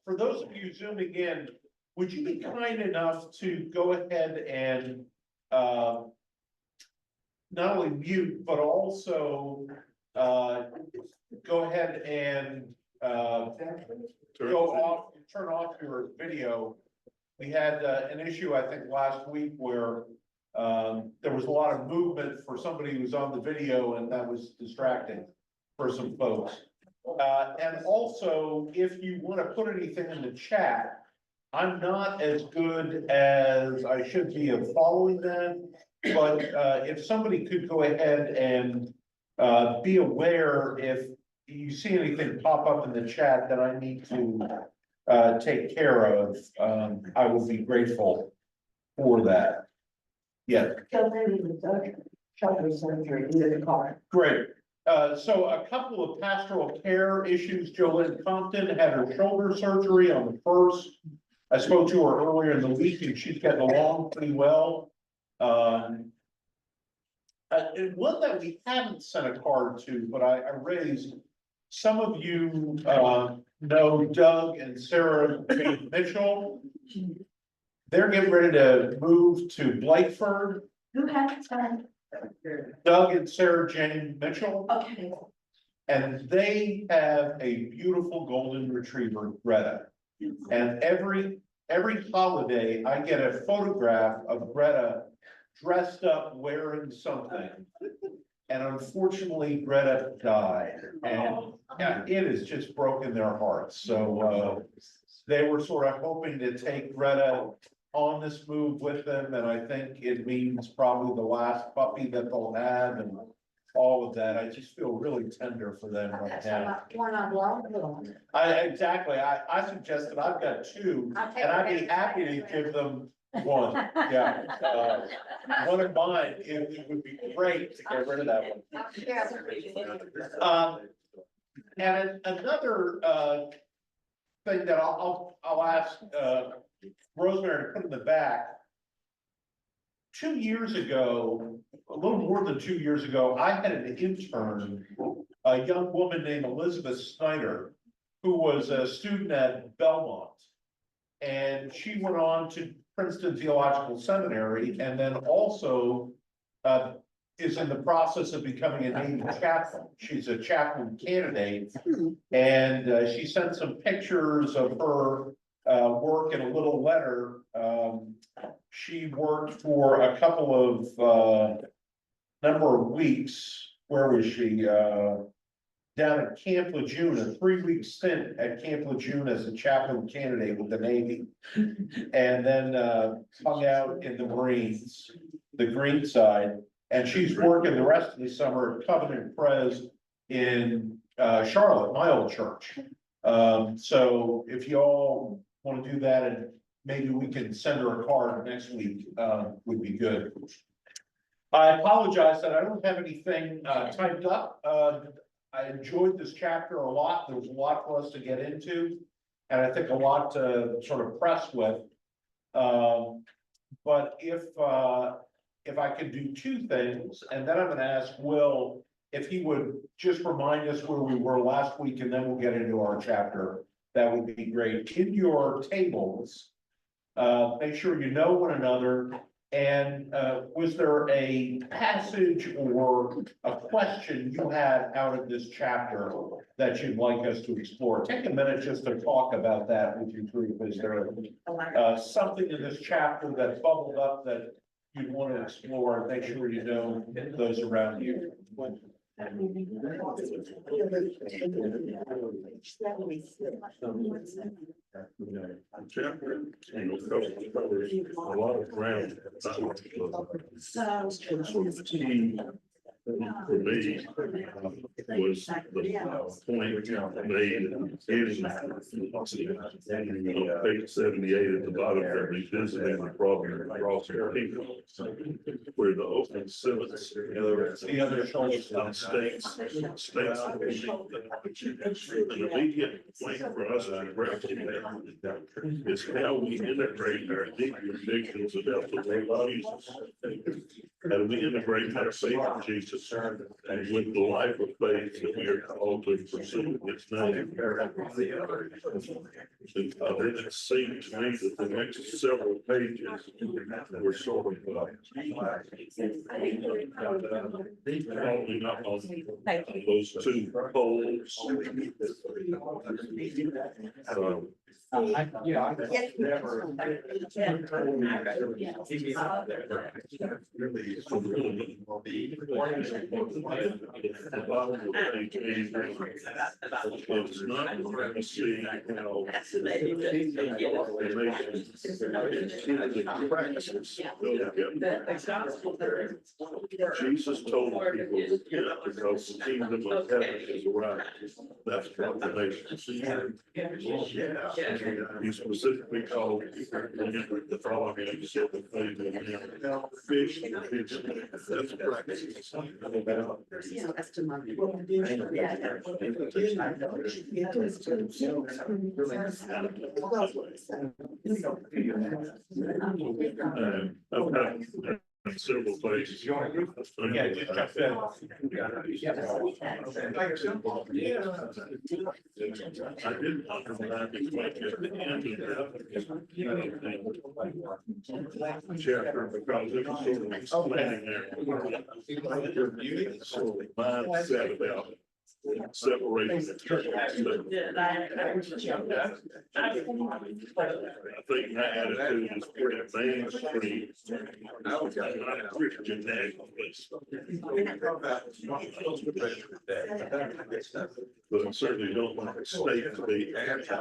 For those of you zooming in, would you be kind enough to go ahead and not only mute, but also go ahead and turn off your video. We had an issue, I think, last week where there was a lot of movement for somebody who was on the video, and that was distracting for some folks. And also, if you want to put anything in the chat, I'm not as good as I should be of following that, but if somebody could go ahead and be aware if you see anything pop up in the chat that I need to take care of, I will be grateful for that. Yeah. Great. So a couple of pastoral care issues. Jolene Compton had her shoulder surgery on the 1st. I spoke to her earlier in the week and she's getting along pretty well. And one that we haven't sent a card to, but I raised, some of you know Doug and Sarah Mitchell. They're getting ready to move to Blightford. Okay, sorry. Doug and Sarah Jane Mitchell. Okay. And they have a beautiful golden retriever, Greta. And every holiday, I get a photograph of Greta dressed up wearing something. And unfortunately, Greta died. And yeah, it has just broken their hearts. So they were sort of hoping to take Greta on this move with them, and I think it means probably the last puppy that they'll have and all of that. I just feel really tender for them right now. Exactly. I suggested I've got two, and I'd be happy to give them one. Yeah. One of mine, it would be great to get rid of that one. And another thing that I'll ask Rosemary to put in the back. 2 years ago, a little more than 2 years ago, I had an intern, a young woman named Elizabeth Snyder, who was a student at Belmont. And she went on to Princeton Theological Seminary, and then also is in the process of becoming a Navy chaplain. She's a chaplain candidate, and she sent some pictures of her work in a little letter. She worked for a couple of number of weeks. Where was she? Down at Camp Lejeune, a 3-week stint at Camp Lejeune as a chaplain candidate with the Navy, and then hung out in the Marines, the Green side. And she's working the rest of the summer at Covenant Pres in Charlotte, my old church. So if you all want to do that, and maybe we can send her a card next week, would be good. I apologize that I don't have anything typed up. I enjoyed this chapter a lot. There was a lot for us to get into, and I think a lot to sort of press with. But if I could do two things, and then I'm going to ask Will if he would just remind us where we were last week, and then we'll get into our chapter. That would be great. In your tables, make sure you know one another. And was there a passage or a question you had out of this chapter that you'd like us to explore? Take a minute just to talk about that with your group. Is there something in this chapter that bubbled up that you'd want to explore, and make sure you know those around you? Chapter covers a lot of ground. Key for me was the point made in page 78 at the bottom of revisiting the problem across the kingdom, where the open sentence The other choice states an immediate point for us to grapple with is how we integrate our deep convictions about the Lord Jesus And we integrate our faith in Jesus and with the life of faith that we are called to pursue its name. Then it seemed to me that the next several pages were sort of probably not on those two poles. It's not going to see how Jesus told people to repent because the kingdom of heaven is around. That's proclamation. He specifically called the following fish. That's practice. I've had several places. Yeah, just got that. I didn't understand it quite at the end of that chapter because it was sort of explaining their sort of mindset about separation. I think my attitude is pretty mainstream. Not Christian nationalist. But I certainly don't want the state to be anti.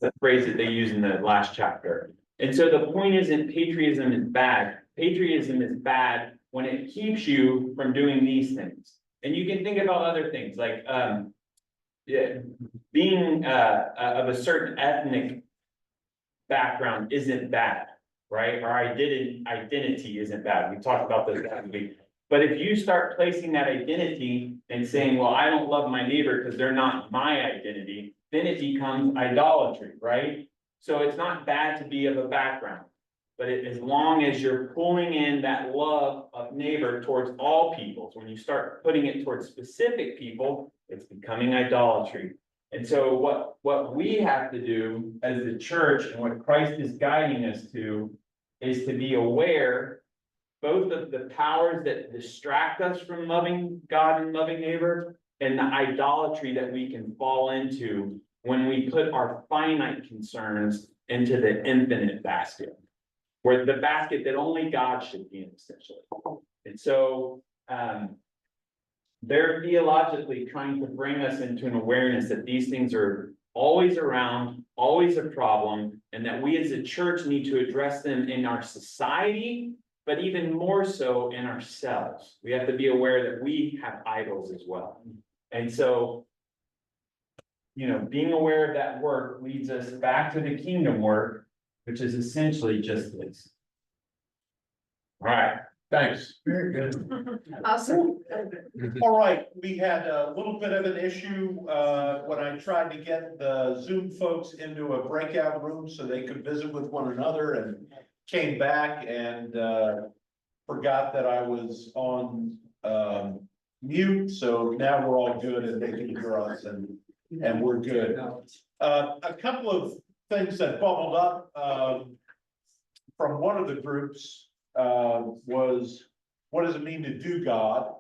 the phrase that they use in the last chapter. And so the point isn't patriotism is bad. Patriotism is bad when it keeps you from doing these things. And you can think about other things like, yeah, being of a certain ethnic background isn't bad, right? Our identity isn't bad. We talked about this last week. But if you start placing that identity and saying, well, I don't love my neighbor because they're not my identity, then it becomes idolatry, right? So it's not bad to be of a background, but as long as you're pulling in that love of neighbor towards all peoples, when you start putting it towards specific people, it's becoming idolatry. And so what we have to do as the church and what Christ is guiding us to is to be aware both of the powers that distract us from loving God and loving neighbor and the idolatry that we can fall into when we put our finite concerns into the infinite basket, where the basket that only God should be in, essentially. And so they're theologically trying to bring us into an awareness that these things are always around, always a problem, and that we as a church need to address them in our society, but even more so in ourselves. We have to be aware that we have idols as well. And so, you know, being aware of that work leads us back to the kingdom work, which is essentially just this. All right. Thanks. Very good. Awesome. All right, we had a little bit of an issue when I tried to get the Zoom folks into a breakout room so they could visit with one another, and came back and forgot that I was on mute. So now we're all good and they can hear us, and we're good. A couple of things that bubbled up from one of the groups was, what does it mean to do God?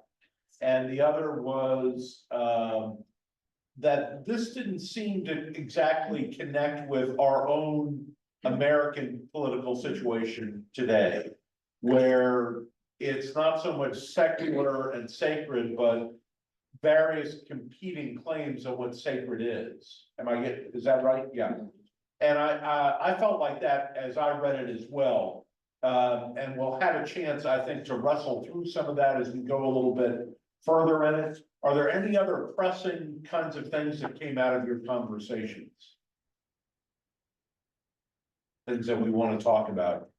And the other was that this didn't seem to exactly connect with our own American political situation today, where it's not so much secular and sacred, but various competing claims of what sacred is. Is that right? Yeah. And I felt like that as I read it as well. And we'll have a chance, I think, to wrestle through some of that as we go a little bit further in it. Are there any other pressing kinds of things that came out of your conversations? Things that we want to talk about.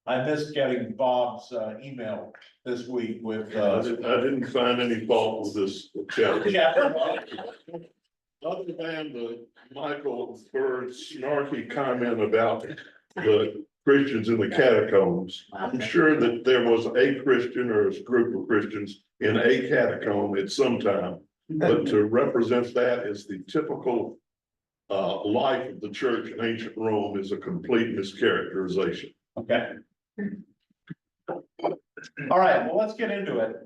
I missed getting Bob's email this week with. I didn't find any fault with this chapter. Other than the Michael Bird's snarky comment about the Christians in the catacombs, I'm sure that there was a Christian or a group of Christians in a catacomb at some time. But to represent that as the typical life of the church in ancient Rome is a complete mischaracterization. Okay. All right, well, let's get into it.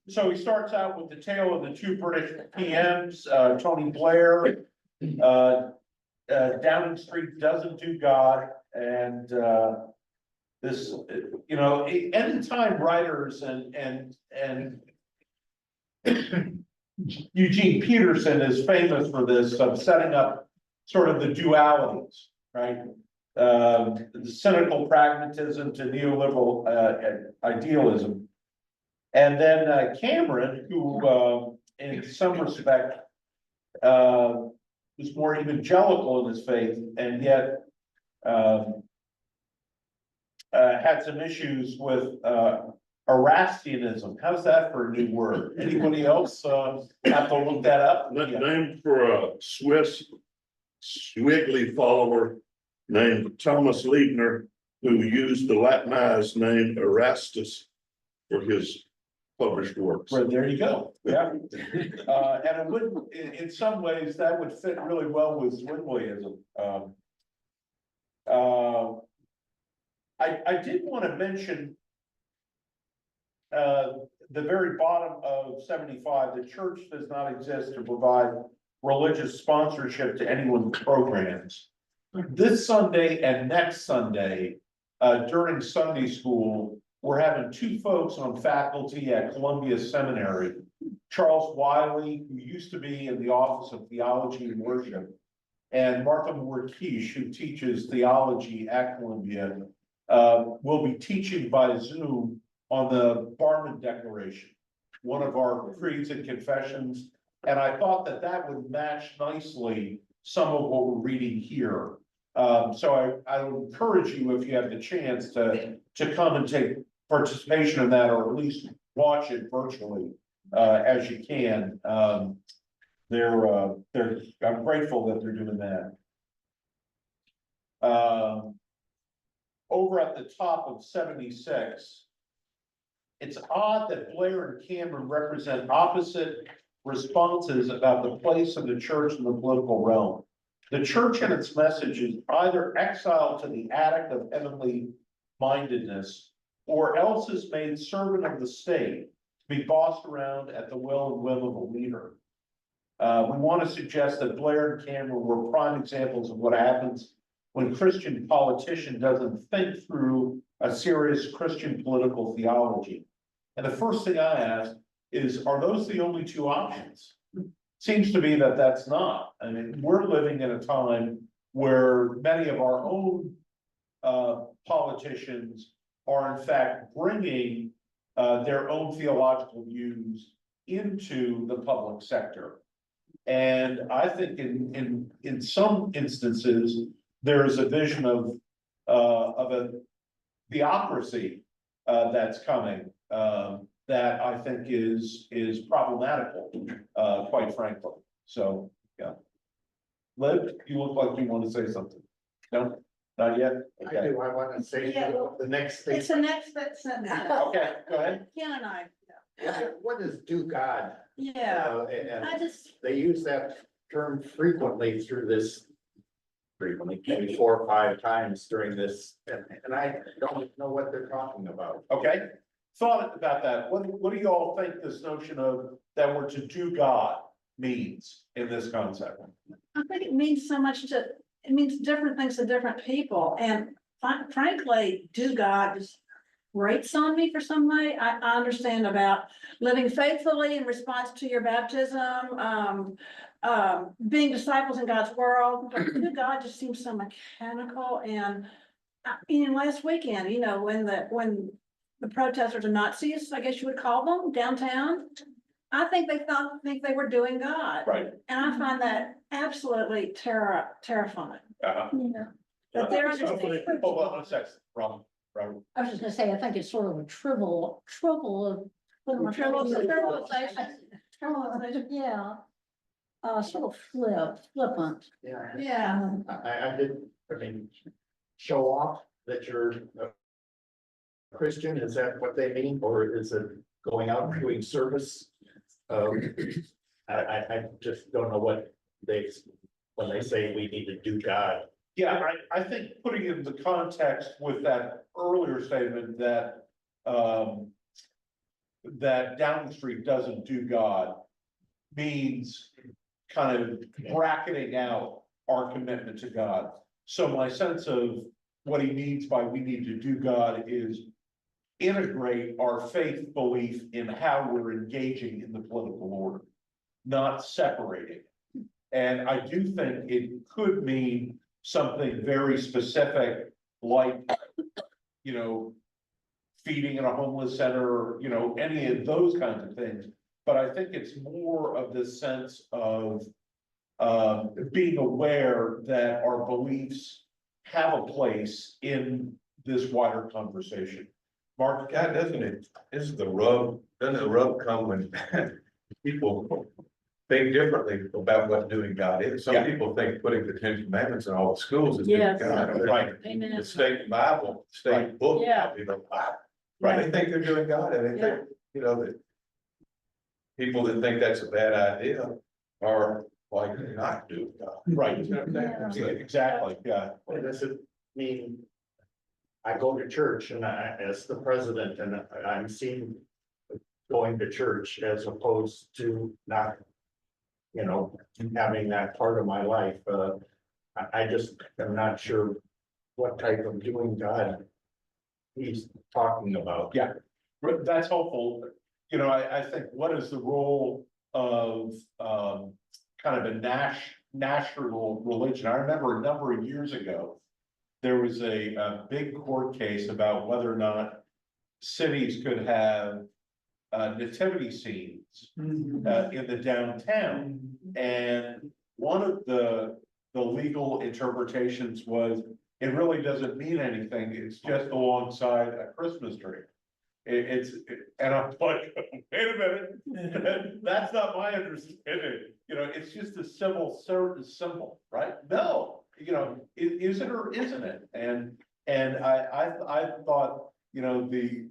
So he starts out with the tale of the two British PMs, Tony Blair, Downing Street doesn't do God, and this, you know, anytime writers and Eugene Peterson is famous for this, of setting up sort of the dualities, right? The cynical pragmatism to neoliberal idealism. And then Cameron, who in some respect was more evangelical in his faith, and yet had some issues with Erastianism. How's that for a new word? Anybody else have to look that up? Named for a Swiss Zwingli follower named Thomas Liebner, who used the Latinized name Erastus for his published works. Well, there you go. Yeah. And it would, in some ways, that would fit really well with Zwingliism. I did want to mention the very bottom of 75, the church does not exist to provide religious sponsorship to anyone's programs. This Sunday and next Sunday, during Sunday school, we're having two folks on faculty at Columbia Seminary Charles Wiley, who used to be in the Office of Theology and Worship, and Martha Moore-Keish, who teaches theology at Columbia, will be teaching by Zoom on the Barmen Declaration, one of our creeds and confessions. And I thought that that would match nicely some of what we're reading here. So I would encourage you, if you have the chance, to come and take participation in that, or at least watch it virtually as you can. I'm grateful that they're doing that. Over at the top of 76, it's odd that Blair and Cameron represent opposite responses about the place of the church in the political realm. The church and its message is either exiled to the attic of heavenly mindedness, or else is made servant of the state, to be bossed around at the will and whim of a leader. We want to suggest that Blair and Cameron were prime examples of what happens when Christian politician doesn't think through a serious Christian political theology. And the first thing I ask is, are those the only two options? Seems to be that that's not. I mean, we're living in a time where many of our own politicians are in fact bringing their own theological views into the public sector. And I think in some instances, there is a vision of a theocracy that's coming that I think is problematical, quite frankly. So, yeah. Liv, you look like you want to say something. No, not yet? I Okay, do, I want to say Yeah. the next thing. It's the next sentence. okay, go ahead. Ken and I, What is do God? yeah, And I just, they use that term frequently through this. Frequently, maybe 4 or 5 times during this, and I don't know what they're talking about. Okay, thought about that. What do you all think this notion of that we're to do God means in this concept? I think it means so much to, it means different things to different people, and frankly, do God just grates on me for some way. I understand about living faithfully in response to your baptism, being disciples in God's world, but do God just seems so mechanical. And last weekend, when the protesters are Nazis, I guess you would call them, downtown, I think think they were doing God. Right. And I find that absolutely terrifying. Uh-huh. Yeah. But they're understanding. Hold on a second, Robert. I was just gonna say, I think it's sort of a trivial yeah. Sort of flippant. Yeah. Yeah, I mean, show off that you're a Christian, is that what they mean, or is it going out and doing service? I just don't know what when they say we need to do God. Yeah, I think putting it in the context with that earlier statement that that Downing Street doesn't do God means kind of bracketing out our commitment to God. So my sense of what he means by we need to do God is integrate our faith belief in how we're engaging in the political order, not separating. And I do think it could mean something very specific, like, feeding in a homeless center, or, any of those kinds of things. But I think it's more of this sense of being aware that our beliefs have a place in this wider conversation. Mark? God, doesn't it, doesn't the rub come when people think differently about what doing God is? Some Yeah. people think putting the 10 Commandments in all the schools is doing Yes. God. Right. Amen. The state Bible, state book, Yeah. the Bible. Right. They think they're doing God, and they think, that people that think that's a bad idea are like not doing God. Right, You know what I'm saying? exactly, yeah. What does it mean? I go to church and as the president, and I'm seen going to church as opposed to not, having that part of my life. I just am not sure what type of doing God he's talking about. Yeah. That's helpful. you know, I think what is the role of, kind of a national religion? I remember a number of years ago, there was a big court case about whether or not cities could have nativity scenes in the downtown. And one of the legal interpretations was, it really doesn't mean anything, it's just alongside a Christmas tree. And I'm like, wait a minute, that's not my understanding, you know, it's just a certain symbol, right? No, you know, is it or isn't it? And I thought, you know, the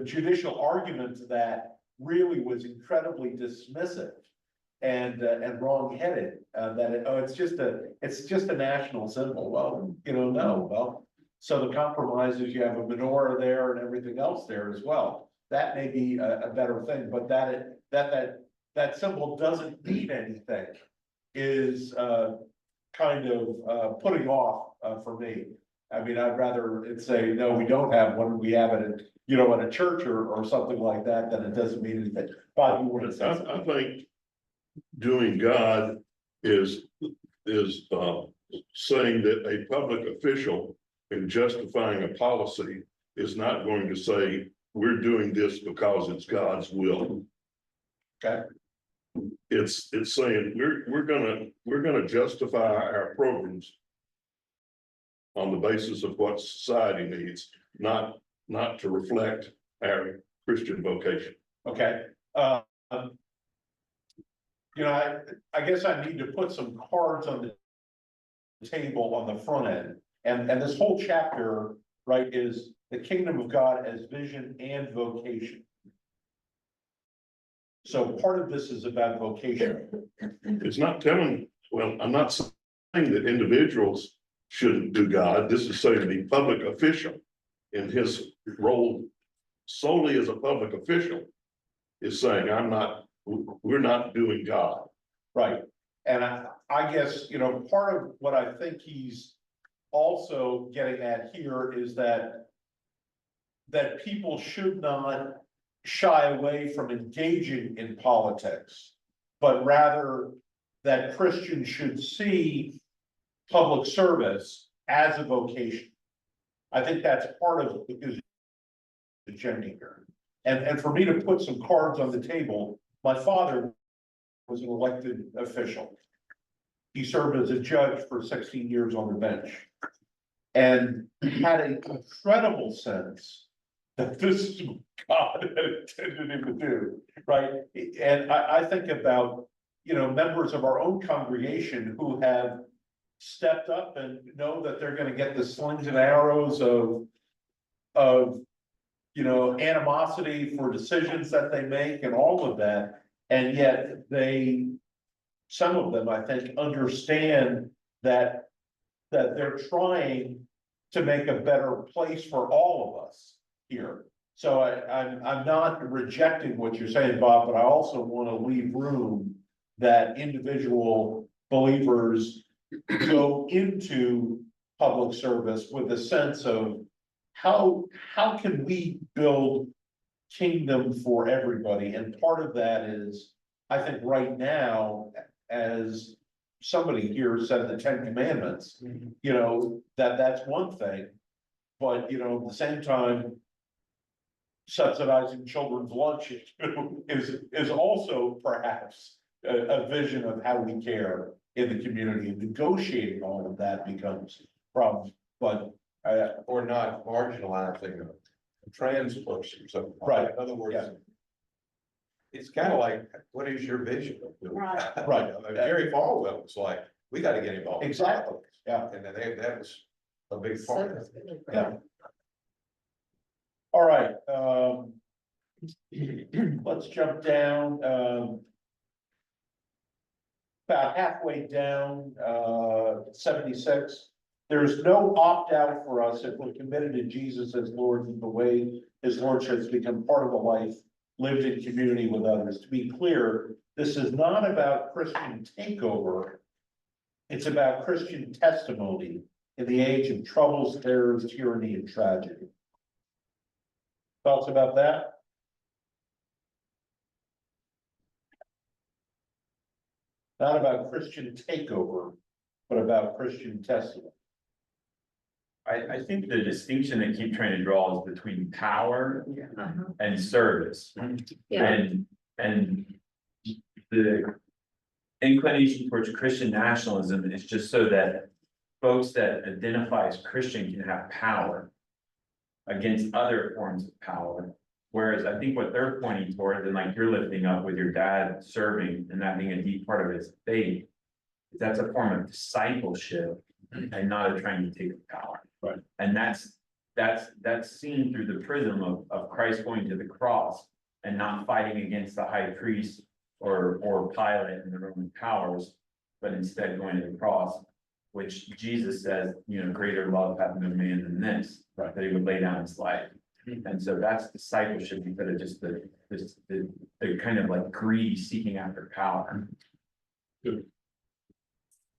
judicial argument to that really was incredibly dismissive and wrong-headed, that it's just a national symbol. Well, you know, no, well, so the compromise is you have a menorah there and everything else there as well. That may be a better thing, but that symbol doesn't mean anything is kind of putting off for me. I mean, I'd rather it say, no, we don't have one, we have it at, you know, at a church or something like that, then it doesn't mean anything. Bob, you want to say something? I think doing God is saying that a public official in justifying a policy is not going to say, we're doing this because it's God's will. Okay. It's saying we're gonna justify our programs on the basis of what society needs, not to reflect our Christian vocation. Okay, you know, I guess I need to put some cards on the table on the front end, and this whole chapter, right, is the kingdom of God as vision and vocation. So part of this is about vocation. It's not telling, well, I'm not saying that individuals shouldn't do God. This is saying the public official in his role solely as a public official is saying, we're not doing God. Right, and I guess, you know, part of what I think he's also getting at here is that people should not shy away from engaging in politics, but rather that Christians should see public service as a vocation. I think that's part of his agenda here. And for me to put some cards on the table, my father was an elected official. He served as a judge for 16 years on the bench. And had an incredible sense that this is what God had intended him to do, right? And I think about, you know, members of our own congregation who have stepped up and know that they're gonna get the slings and arrows of you know, animosity for decisions that they make and all of that. And yet some of them, I think, understand that they're trying to make a better place for all of us here. So I'm not rejecting what you're saying, Bob, but I also want to leave room that individual believers go into public service with a sense of how can we build kingdom for everybody? And part of that is, I think right now, as somebody here said, the 10 Commandments, you know, that's one thing. But, you know, at the same time, subsidizing children's lunch is also perhaps a vision of how we care in the community, and negotiating all of that becomes problems, but Or not marginalizing a trans person or something. Right. In other words. Yeah. It's kind of like, what is your vision? Right. Right. You know, Jerry Falwell was like, we got to get involved. Exactly. Yeah. And then that was a big part of it. Yeah. All right, let's jump down, about halfway down, 76. There's no opt-out for us if we're committed to Jesus as Lord, and the way his lordship has become part of the life lived in community with others. To be clear, this is not about Christian takeover. It's about Christian testimony in the age of troubles, terrors, tyranny, and tragedy. Thoughts about that? not about Christian takeover, but about Christian testament. I think the distinction they keep trying to draw is between power Uh-huh. and service. Yeah. And the inclination towards Christian nationalism is just so that folks that identify as Christian can have power against other forms of power. Whereas I think what they're pointing toward, and like you're lifting up with your dad serving and that being a deep part of his faith, that's a form of discipleship and not a trying to take power. Right. And that's seen through the prism of Christ going to the cross and not fighting against the high priest or Pilate and the Roman powers, but instead going to the cross, which Jesus says, you know, greater love hath no man than this, Right. that he would lay down his life. And so that's discipleship instead of just the kind of like greedy seeking after power.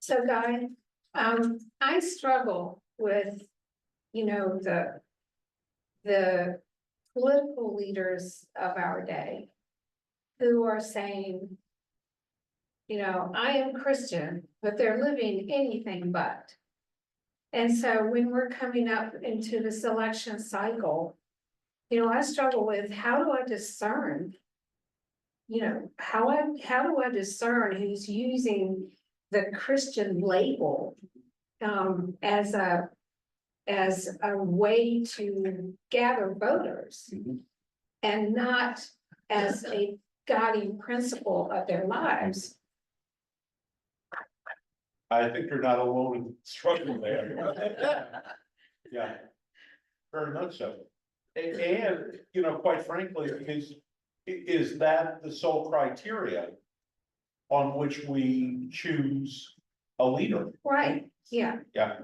So Guy, I struggle with, you know, the political leaders of our day who are saying, you know, I am Christian, but they're living anything but. And so when we're coming up into this election cycle, you know, I struggle with how do I discern? You know, how do I discern who's using the Christian label as a way to gather voters and not as a guiding principle of their lives? I think you're not alone in struggling there. Yeah, very much so. And, you know, quite frankly, is that the sole criteria on which we choose a leader? Right, yeah. Yeah.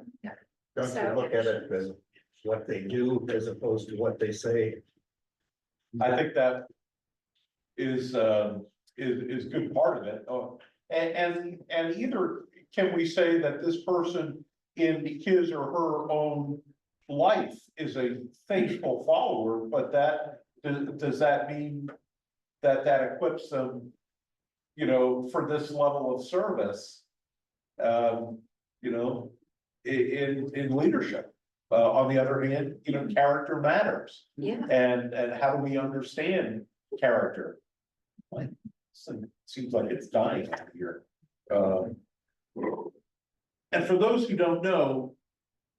Don't you look at it as what they do as opposed to what they say? I think that is good part of it. Oh, and either can we say that this person in his or her own life is a faithful follower, but does that mean that equips them, you know, for this level of service, you know, in leadership? On the other hand, you know, character matters. Yeah. And how do we understand character? Like, seems like it's dying out here. And for those who don't know,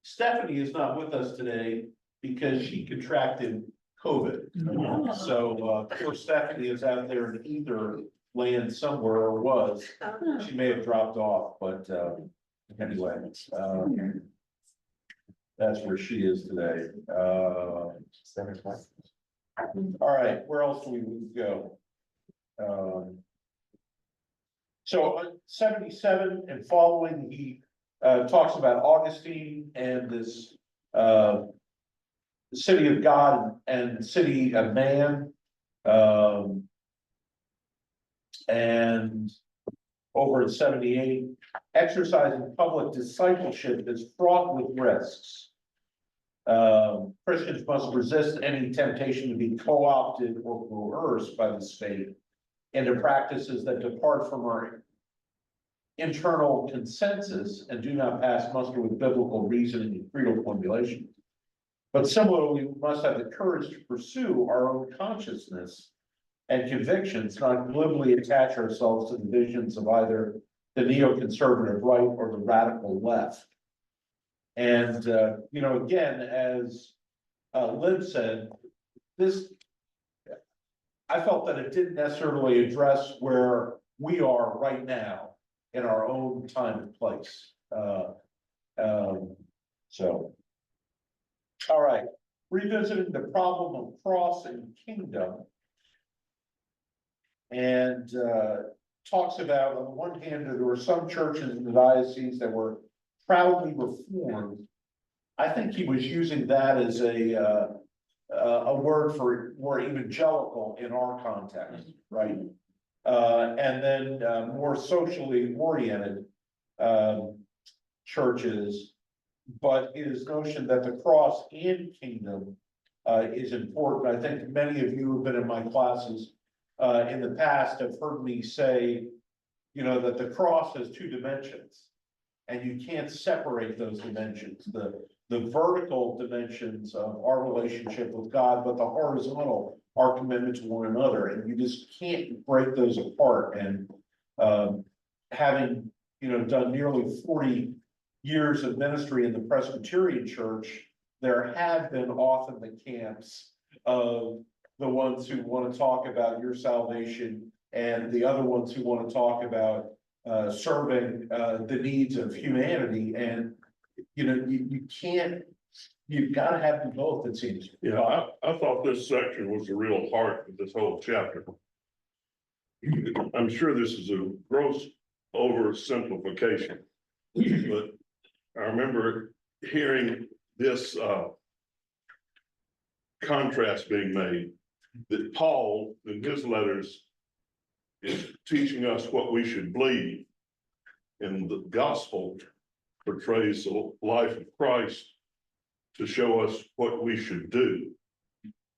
Stephanie is not with us today because she contracted COVID. So, poor Stephanie is out there in either land somewhere or was. She may have dropped off, but, anyway, that's where she is today. All right, where else do we go? So 77 and following, he talks about Augustine and this the city of God and the city of man. And over at 78, exercising public discipleship is fraught with risks. Christians must resist any temptation to be co-opted or coerced by the state into practices that depart from our internal consensus and do not pass muster with biblical reasoning and creedal formulation. But similarly, we must have the courage to pursue our own consciousness and convictions, not glibly attach ourselves to the visions of either the neoconservative right or the radical left. And, you know, again, as Lynn said, I felt that it didn't necessarily address where we are right now in our own time and place. So, all right, revisiting the problem of cross and kingdom. And talks about, on the one hand, there were some churches in the diocese that were proudly reformed. I think he was using that as a word for more evangelical in our context, right? And then more socially oriented churches, but his notion that the cross and kingdom is important. I think many of you who have been in my classes in the past have heard me say you know, that the cross has two dimensions. And you can't separate those dimensions, the vertical dimensions of our relationship with God, but the horizontal, our commitment to one another, and you just can't break those apart. And having, you know, done nearly 40 years of ministry in the Presbyterian Church, there have been often the camps of the ones who want to talk about your salvation and the other ones who want to talk about serving the needs of humanity. And you know, you can't, you've got to have them both, it seems. Yeah, I thought this section was the real heart of this whole chapter. I'm sure this is a gross oversimplification, but I remember hearing this contrast being made, that Paul in his letters is teaching us what we should believe, and the gospel portrays the life of Christ to show us what we should do.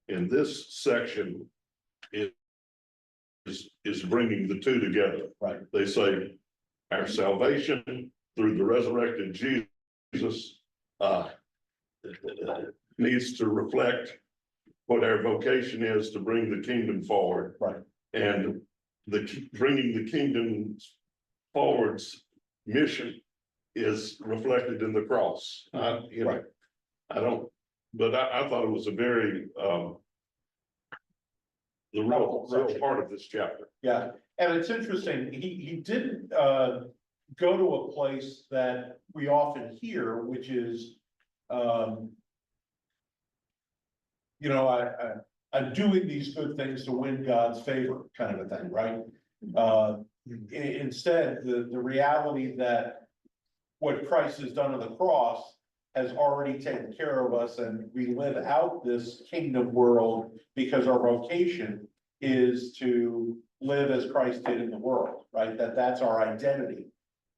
In this section is bringing the two together. Right. They say our salvation through the resurrected Jesus needs to reflect what our vocation is to bring the kingdom forward. Right. And bringing the kingdom forward's mission is reflected in the cross. You know, Right. I don't, but I thought it was a very the real part of this chapter. Yeah, and it's interesting, he didn't go to a place that we often hear, which is you know, I'm doing these good things to win God's favor, kind of a thing, right? Instead, the reality that what Christ has done on the cross has already taken care of us, and we live out this kingdom world because our vocation is to live as Christ did in the world, right? That's our identity.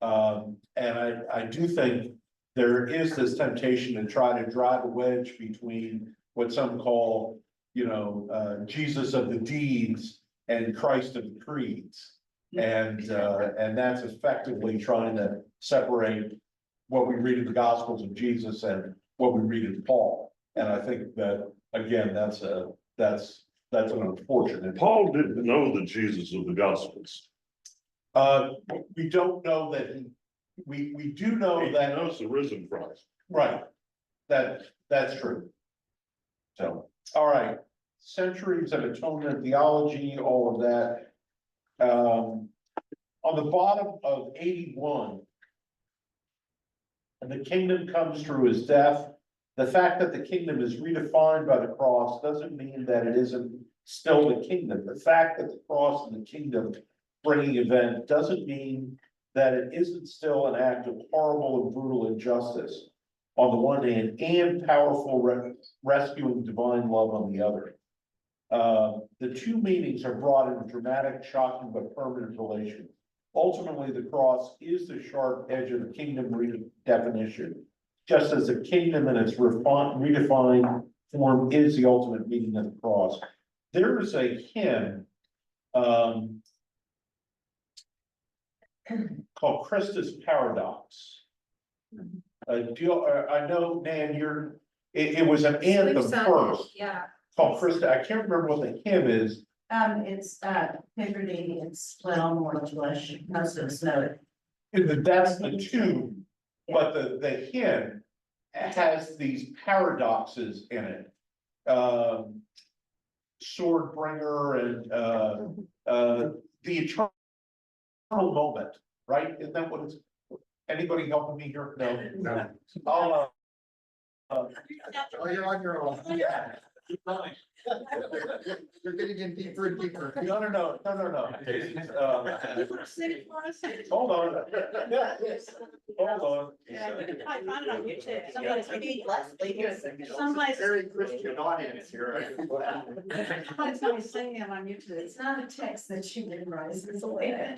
And I do think there is this temptation to try to drive a wedge between what some call, you know, Jesus of the deeds and Christ of the creeds. And that's effectively trying to separate what we read in the Gospels of Jesus and what we read in Paul. And I think that, again, that's an unfortunate. Paul didn't know the Jesus of the Gospels. We don't know that we do know He that, knows the risen Christ. right, that's true. So, all right, centuries of atonement theology, all of that. On the bottom of 81, and the kingdom comes through his death. The fact that the kingdom is redefined by the cross doesn't mean that it isn't still the kingdom. The fact that the cross and the kingdom bringing event doesn't mean that it isn't still an act of horrible and brutal injustice on the one hand, and powerful rescuing divine love on the other. The two meanings are brought into dramatic, shocking, but permanent relation. Ultimately, the cross is the sharp edge of the kingdom redefinition, just as the kingdom in its redefined form is the ultimate meaning of the cross. There is a hymn called Christus Paradox. I know, Nan, it was an anthem We've sung it, first yeah. called Christus. I can't remember what the hymn is. It's Picardy and Split on Mortal Flesh, most of us know it. That's the tune, but the hymn has these paradoxes in it. Sword bringer and the eternal moment, right? Isn't that what it's? Anybody helping me here? No. I'll, Oh, you're on your own. yeah. You're getting in deeper and deeper. No. Sing it for us. Hold on. Hold on. Yeah, you can probably find it on YouTube. Somebody's Somebody's, Very Christian audience here. somebody's gonna be singing it on YouTube. It's not a text that you memorize, it's a way to.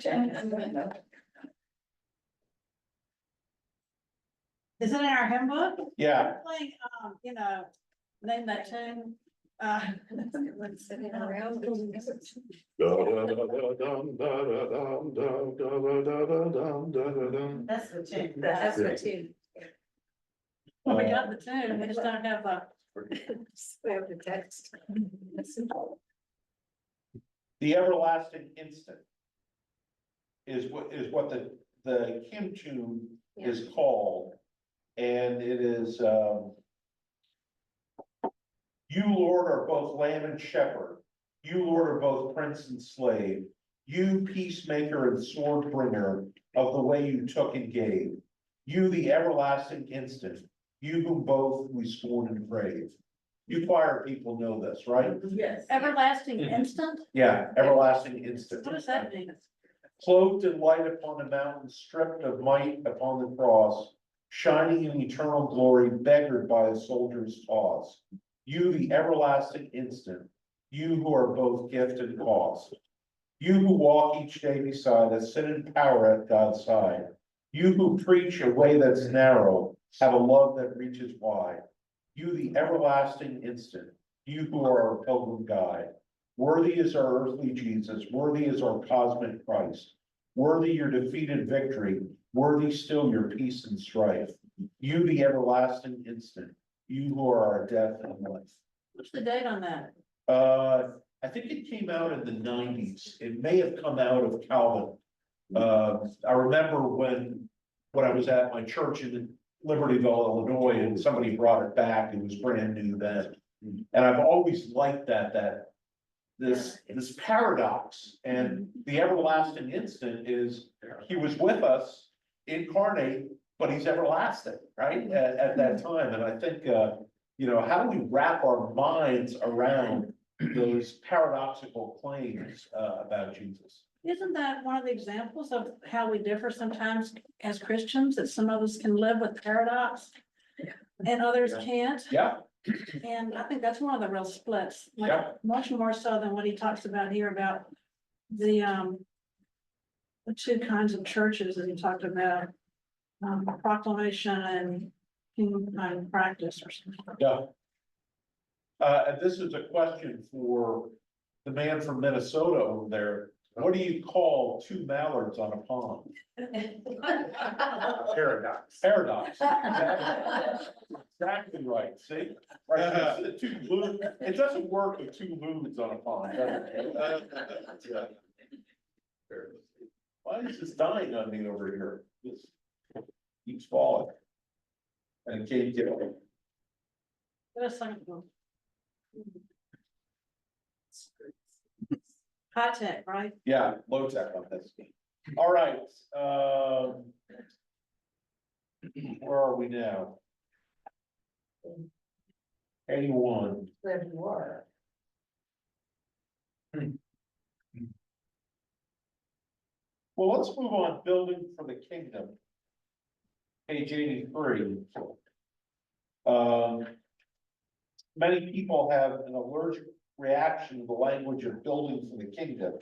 Is it in our hymn book? Yeah, Playing, you know, name that tune. Sitting around. Da, da, da, da, dum, da, da, dum, da, da, da, da, da, dum, da, da, dum. That's the tune. That's the two. Well, we got the tune, we just don't have the. We have the text. The everlasting instant. Is what the hymn tune is called. And it is, you, Lord, are both lamb and shepherd. You, Lord, are both prince and slave. You, peacemaker and sword bringer of the way you took and gave. You, the everlasting instant. You whom both we scorn and crave. You choir people know this, right? Yes. Everlasting instant, Yeah, everlasting instant. what does that mean? Clothed in light upon the mountain, stripped of might upon the cross, shining in eternal glory, beggared by a soldier's toss. You, the everlasting instant, you who are both gift and cost. You who walk each day beside us, sit in power at God's side. You who preach a way that's narrow, have a love that reaches wide. You, the everlasting instant, you who are our pilgrim guide. Worthy is our earthly Jesus, worthy is our cosmic Christ. Worthy your defeated victory, worthy still your peace and strife. You, the everlasting instant, you who are our death and life. What's the date on that? I think it came out in the nineties. It may have come out of Calvin. I remember when I was at my church in Libertyville, Illinois, and somebody brought it back. It was brand new then. And I've always liked this paradox, and the everlasting instant is he was with us incarnate, but he's everlasting, right? At that time. And I think, how do we wrap our minds around those paradoxical claims about Jesus? Isn't that one of the examples of how we differ sometimes as Christians, that some of us can live with paradox and others can't? Yeah, And I think that's one of the real splits, like Yeah. much more so than what he talks about here about the two kinds of churches that he talked about, proclamation and kingdom practice or something. yeah. And this is a question for the man from Minnesota over there. What do you call two mallards on a pond? Paradox. Paradox. Exactly right, see? Right, it's two loons. It doesn't work with two loons on a pond, does it? Why is this dying on me over here? This keeps falling. And it can't get away. Give us a second. High tech, right? Yeah, low tech on this. All right, where are we now? 81. Where you are. Well, let's move on, building for the kingdom. Page 83. Many people have an allergic reaction to the language of building for the kingdom.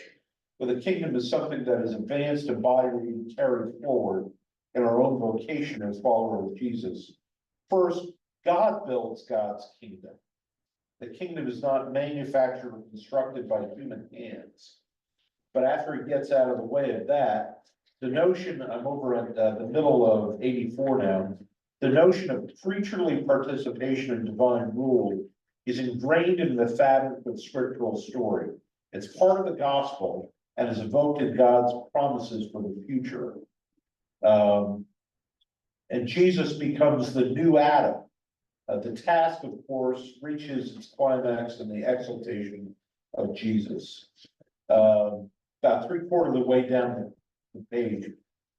But the kingdom is something that is advanced, embodied, and carried forward in our own vocation as followers of Jesus. First, God builds God's kingdom. The kingdom is not manufactured or constructed by human hands. But after he gets out of the way of that, the notion, I'm over at the middle of 84 now, the notion of preacherly participation in divine rule is ingrained in the fabric of scriptural story. It's part of the gospel and is evoked in God's promises for the future. And Jesus becomes the new Adam. The task, of course, reaches its climax in the exaltation of Jesus. About 3/4 of the way down the page,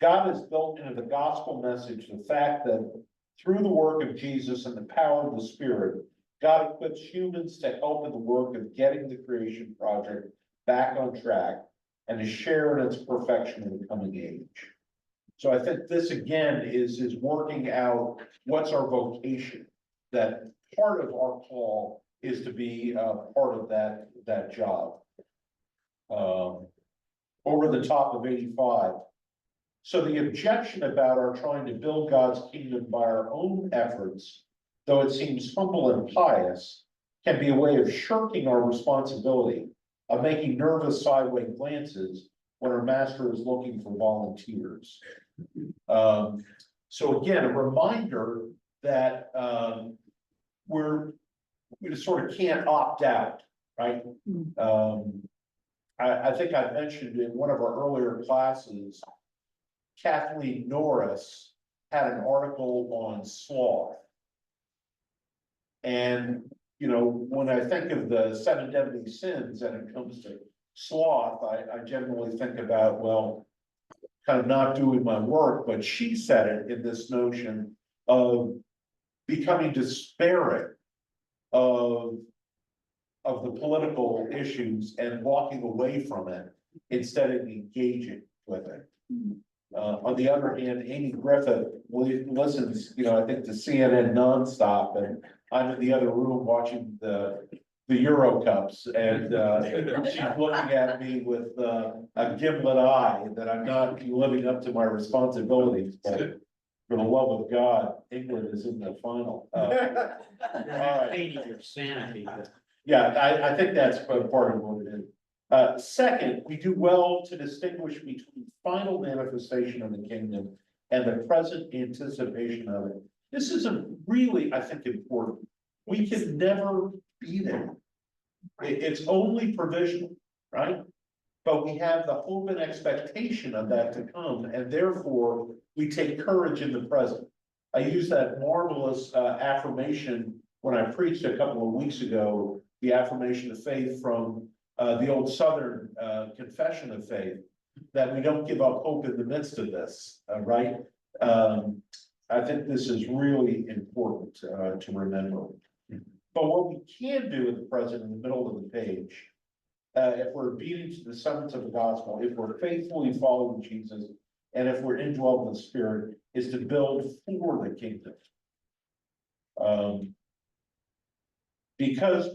God has built into the gospel message the fact that through the work of Jesus and the power of the Spirit, God equips humans to help in the work of getting the creation project back on track and to share in its perfection in the coming age. So I think this again is working out what's our vocation, that part of our call is to be part of that job. Over the top of 85. So the objection about our trying to build God's kingdom by our own efforts, though it seems humble and pious, can be a way of shirking our responsibility, of making nervous sideways glances when our master is looking for volunteers. So again, a reminder that, we just sort of can't opt out, right? I think I mentioned in one of our earlier classes, Kathleen Norris had an article on sloth. And, you know, when I think of the 7 deadly sins and it comes to sloth, I generally think about, well, kind of not doing my work, but she said it in this notion of becoming despairing of the political issues and walking away from it instead of engaging with it. On the other hand, Amy Griffith listens, you know, I think to CNN nonstop, and I'm in the other room watching the Euro Cups, and she's looking at me with a gimlet eye that I'm not living up to my responsibilities, but for the love of God, England is in the final. All right. Painting your sanity. Yeah, I think that's part of what it is. Second, we do well to distinguish between final manifestation of the kingdom and the present anticipation of it. This is a really, I think, important. We can never be there. It's only provisional, right? But we have the hope and expectation of that to come, and therefore we take courage in the present. I used that marvelous affirmation when I preached a couple of weeks ago, the affirmation of faith from the old Southern Confession of Faith, that we don't give up hope in the midst of this, right? I think this is really important to remember. But what we can do at the present, in the middle of the page, if we're obedient to the summons of the gospel, if we're faithfully following Jesus, and if we're indwelt in the Spirit, is to build for the kingdom. Because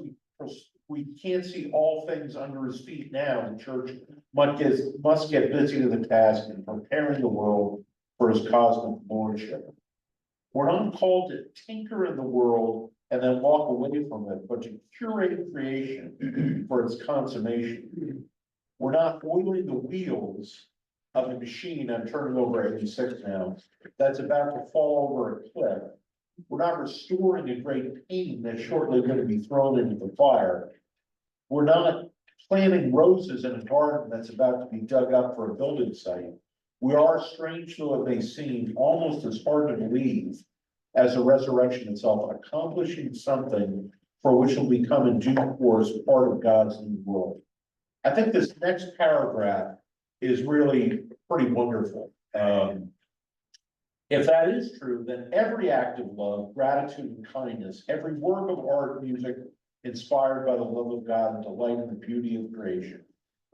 we can't see all things under his feet now, the church must get busy to the task in preparing the world for his cosmic lordship. We're not called to tinker in the world and then walk away from it, but to curate creation for its consummation. We're not oiling the wheels of a machine, I'm turning over 86 now, that's about to fall over a cliff. We're not restoring a great painting that's shortly going to be thrown into the fire. We're not planting roses in a garden that's about to be dug up for a building site. We are, strange though it may seem, almost as hard to believe as the resurrection itself, accomplishing something for which will become in due course part of God's new world. I think this next paragraph is really pretty wonderful. If that is true, then every act of love, gratitude, and kindness, every work of art, music, inspired by the love of God and delight in the beauty of creation,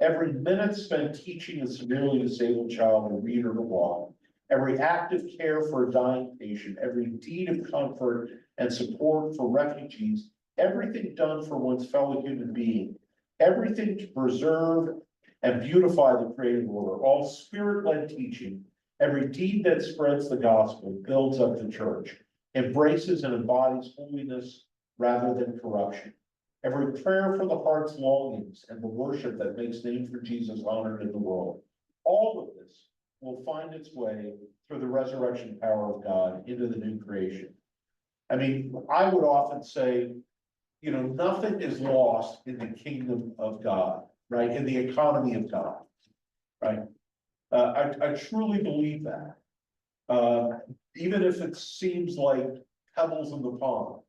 every minute spent teaching a severely disabled child to read or to walk, every act of care for a dying patient, every deed of comfort and support for refugees, everything done for one's fellow human being, everything to preserve and beautify the created order, all spirit-led teaching, every deed that spreads the gospel, builds up the church, embraces and embodies holiness rather than corruption. Every prayer for the heart's longings and the worship that makes name for Jesus honored in the world. All of this will find its way through the resurrection power of God into the new creation. I mean, I would often say, you know, nothing is lost in the kingdom of God, right? In the economy of God, right? I truly believe that. Even if it seems like pebbles in the pond,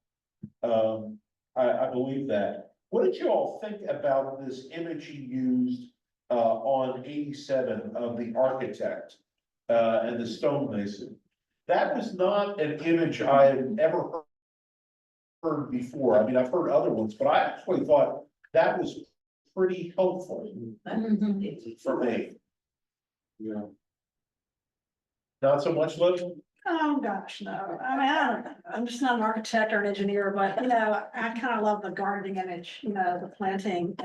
I believe that. What did you all think about this image he used on 87 of the architect and the stonemason? That was not an image I had ever heard before. I mean, I've heard other ones, but I actually thought that was pretty helpful for me. Yeah. Not so much, Liv? Oh, gosh, no. I mean, I don't know. I'm just not an architect or an engineer, but, you know, I kind of love the gardening image, you know, the planting,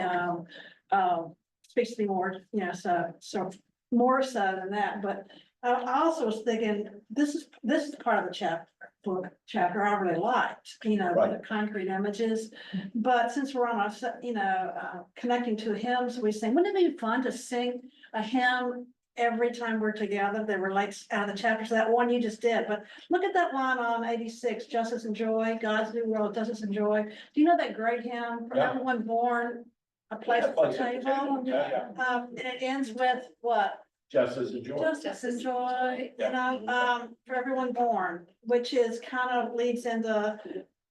speaks to me more, you know, so more so than that, but I also was thinking, this is part of the chapter. book chapter I really liked, you know, Right. the concrete images. But since we're on a, connecting to hymns, we sing, wouldn't it be fun to sing a hymn every time we're together that relates out of the chapters, that one you just did? But look at that line on 86, justice and joy, God's new world, justice and joy. Do you know that great hymn, for Yeah. everyone born, a place Yeah, at the place at the table? table. Yeah, And it ends with what? Justice and joy. Justice and joy, Yeah. for everyone born, which is kind of leads into,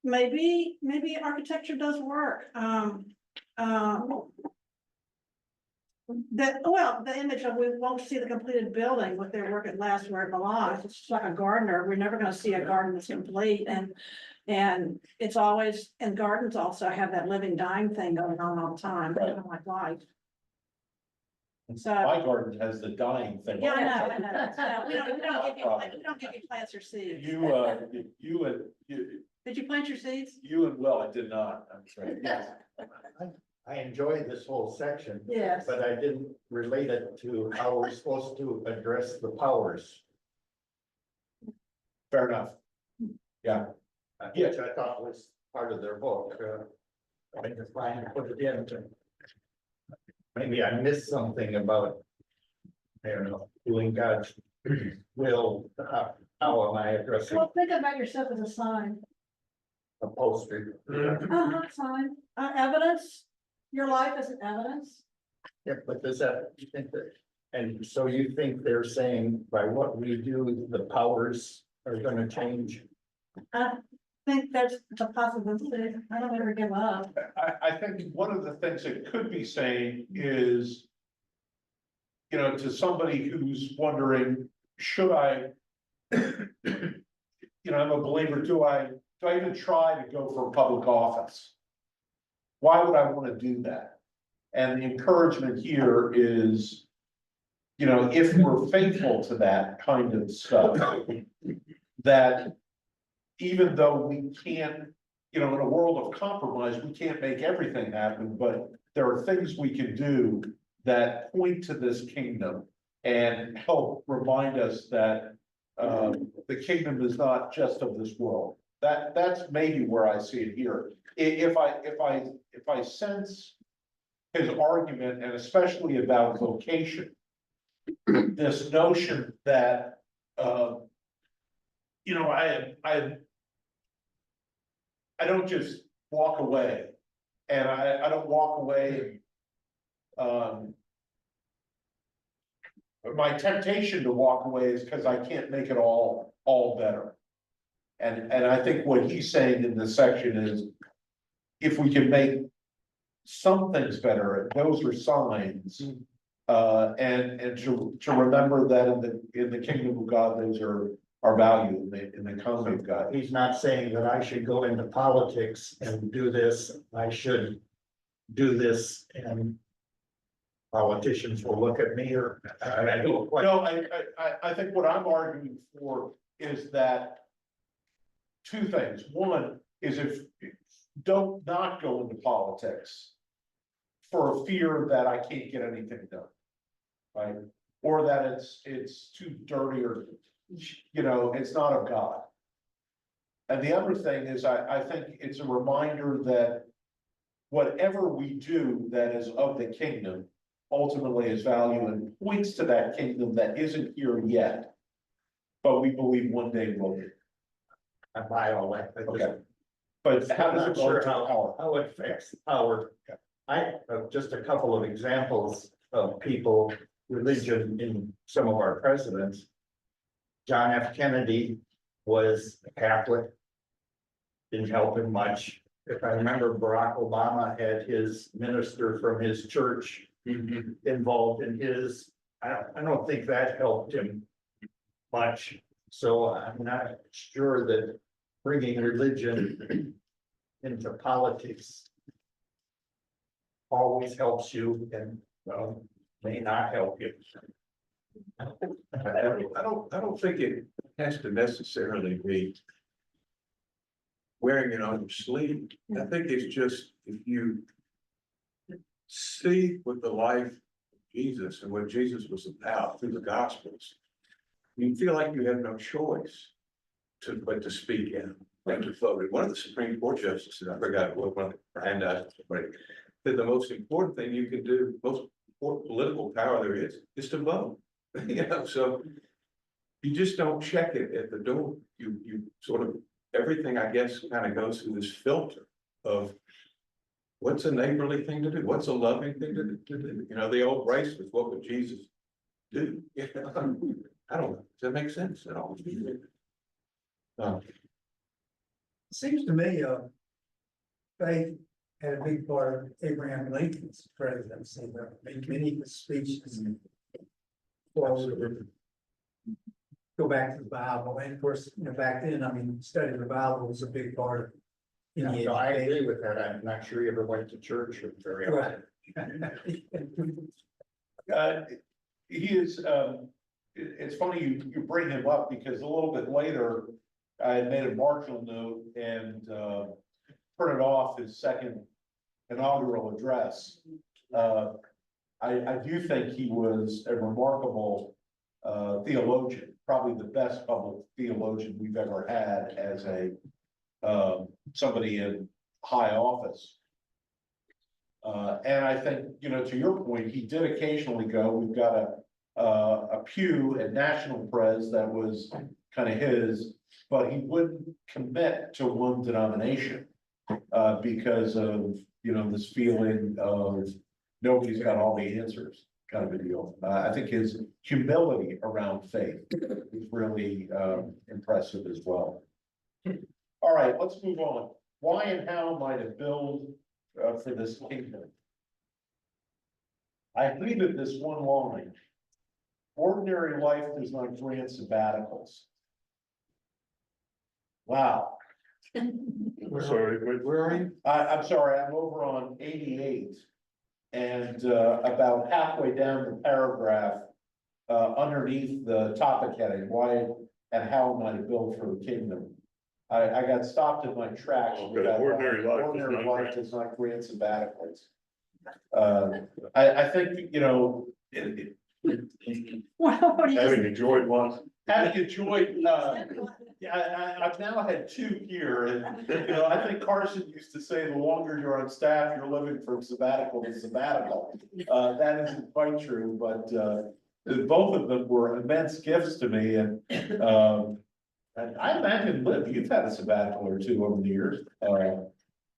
maybe architecture does work. The image of, we won't see the completed building with their work at last where it belongs. It's just like a gardener. We're never gonna see a garden that's complete, and it's always, and gardens also have that living dying thing going on all the time, kind of like life. So. My garden has the dying thing. Yeah, I know. So we don't give you plants or seeds. You Did you plant your seeds? and Will, I did not, I'm sorry. Yes. I enjoy this whole section, Yes. but I didn't relate it to how we're supposed to address the powers. Fair enough. Yeah. Which I thought was part of their book. I think it's fine to put it in. Maybe I missed something about, I don't know, doing God's will. How am I addressing Well, think about yourself as a sign. a poster? Sign, evidence. Your life is an evidence. Yeah, but does that, you think that, and so you think they're saying by what we do, the powers are gonna change? I think there's a possibility. I don't ever give up. I think one of the things it could be saying is, you know, to somebody who's wondering, should I, you know, I'm a believer, do I even try to go for public office? Why would I want to do that? And the encouragement here is, you know, if we're faithful to that kind of stuff, that even though we can't, you know, in a world of compromise, we can't make everything happen, but there are things we can do that point to this kingdom and help remind us that the kingdom is not just of this world. That's maybe where I see it here. If I sense his argument, and especially about vocation, this notion that, you know, I don't just walk away, and I don't walk away. My temptation to walk away is because I can't make it all better. And I think what he's saying in this section is, if we can make some things better, those are signs. And to remember that in the kingdom of God, those are valued in the economy of God. He's not saying that I should go into politics and do this, I should do this, and politicians will look at me, or I don't quite. No, I think what I'm arguing for is that two things. One is, if don't not go into politics for a fear that I can't get anything done, right? Or that it's too dirty, or, you know, it's not of God. And the other thing is, I think it's a reminder that whatever we do that is of the kingdom ultimately is value and points to that kingdom that isn't here yet, but we believe one day will be. I buy all that. Okay. But how does it Sure work out? how it affects power. I have just a couple of examples of people, religion in some of our presidents. John F. Kennedy was a Catholic. Didn't help him much. If I remember, Barack Obama had his minister from his church involved in his, I don't think that helped him much. So I'm not sure that bringing religion into politics always helps you, and may not help you. I don't think it has to necessarily be wearing it on your sleeve. I think it's just, if you see what the life of Jesus and what Jesus was about through the Gospels, you feel like you have no choice but to speak in, and to vote. One of the Supreme Court justices, I forgot what one, and somebody, that the most important thing you can do, most important political power there is to vote. You know, so you just don't check it at the door. You sort of, everything, I guess, kind of goes through this filter of what's a neighborly thing to do? What's a loving thing to do? You know, the old race was, what would Jesus do? You know, I don't know. Does that make sense at all? Seems to me, faith had a big part of Abraham Lincoln's presidency, many of his speeches. Well, go back to the Bible, and of course, you know, back then, I mean, studying the Bible was a big part of. Yeah, no, I agree with that. I'm not sure he ever went to church very often. He is, it's funny you bring him up because a little bit later, I had made a marginal note and, printed off his second inaugural address. I do think he was a remarkable, theologian, probably the best public theologian we've ever had as a, somebody in high office. And I think, you know, to your point, he did occasionally go, we've got a pew at National Pres that was kind of his, but he wouldn't commit to one denomination. Because of, you know, this feeling of nobody's got all the answers kind of a deal. I think his humility around faith is really impressive as well. All right, let's move on. Why and how might it build for this kingdom? I believe in this one line. Ordinary life does not grant sabbaticals. Wow. Sorry, Where are you? I'm sorry, I'm over on 88. And about halfway down the paragraph, underneath the topic heading, why and how might it build for the kingdom? I got stopped in my tracks. with that line. Ordinary life does not grant sabbaticals. I think, you know, Well, what do you? having enjoyed one. having enjoyed, yeah, I've now had two here, and, you know, I think Carson used to say, the longer you're on staff, you're living from sabbatical to sabbatical. That isn't quite true, but, both of them were immense gifts to me, and I imagine, Liv, you've had a sabbatical or two over the years,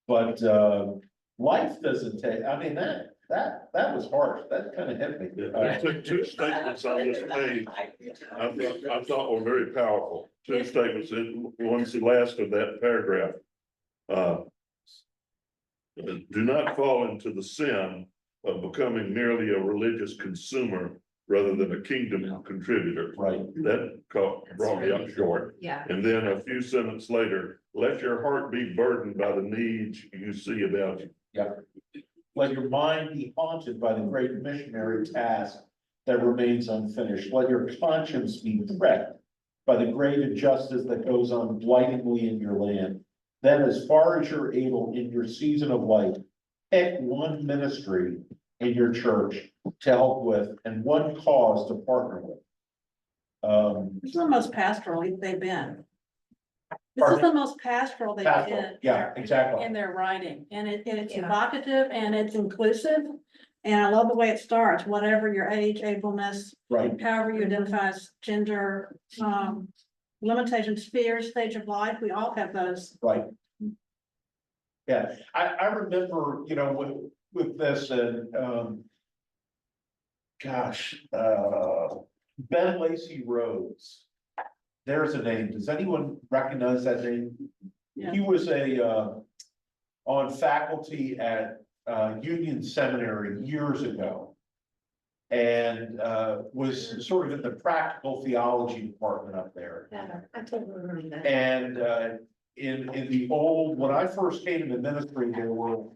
but, life doesn't take, I mean, that was harsh, that kind of hit me. I took two statements on this page, I thought were very powerful. Two statements, one's the last of that paragraph. Do not fall into the sin of becoming merely a religious consumer rather than a kingdom contributor. Right. That brought me up short. Yeah. And then a few sentences later, let your heart be burdened by the needs you see about you. Yep. Let your mind be haunted by the great missionary task that remains unfinished. Let your conscience be pricked by the great injustice that goes on blightingly in your land. Then, as far as you're able in your season of life, pick one ministry in your church to help with and one cause to partner with. This is the most pastoral they've been. This is the most pastoral they've been. Yeah, exactly. In their writing, and it's Yeah. evocative and it's inclusive. And I love the way it starts, whatever your age, ableness, Right. however you identify as gender, limitations, fears, stage of life, we all have those. Right. Yeah, I remember, you know, with this and, Ben Lacy Rhodes. There's a name. Does anyone recognize that name? Yeah. He was on faculty at, Union Seminary years ago. And, was sort of in the practical theology department up there. Yeah, I totally remember that. And in the old, when I first came into ministry, there were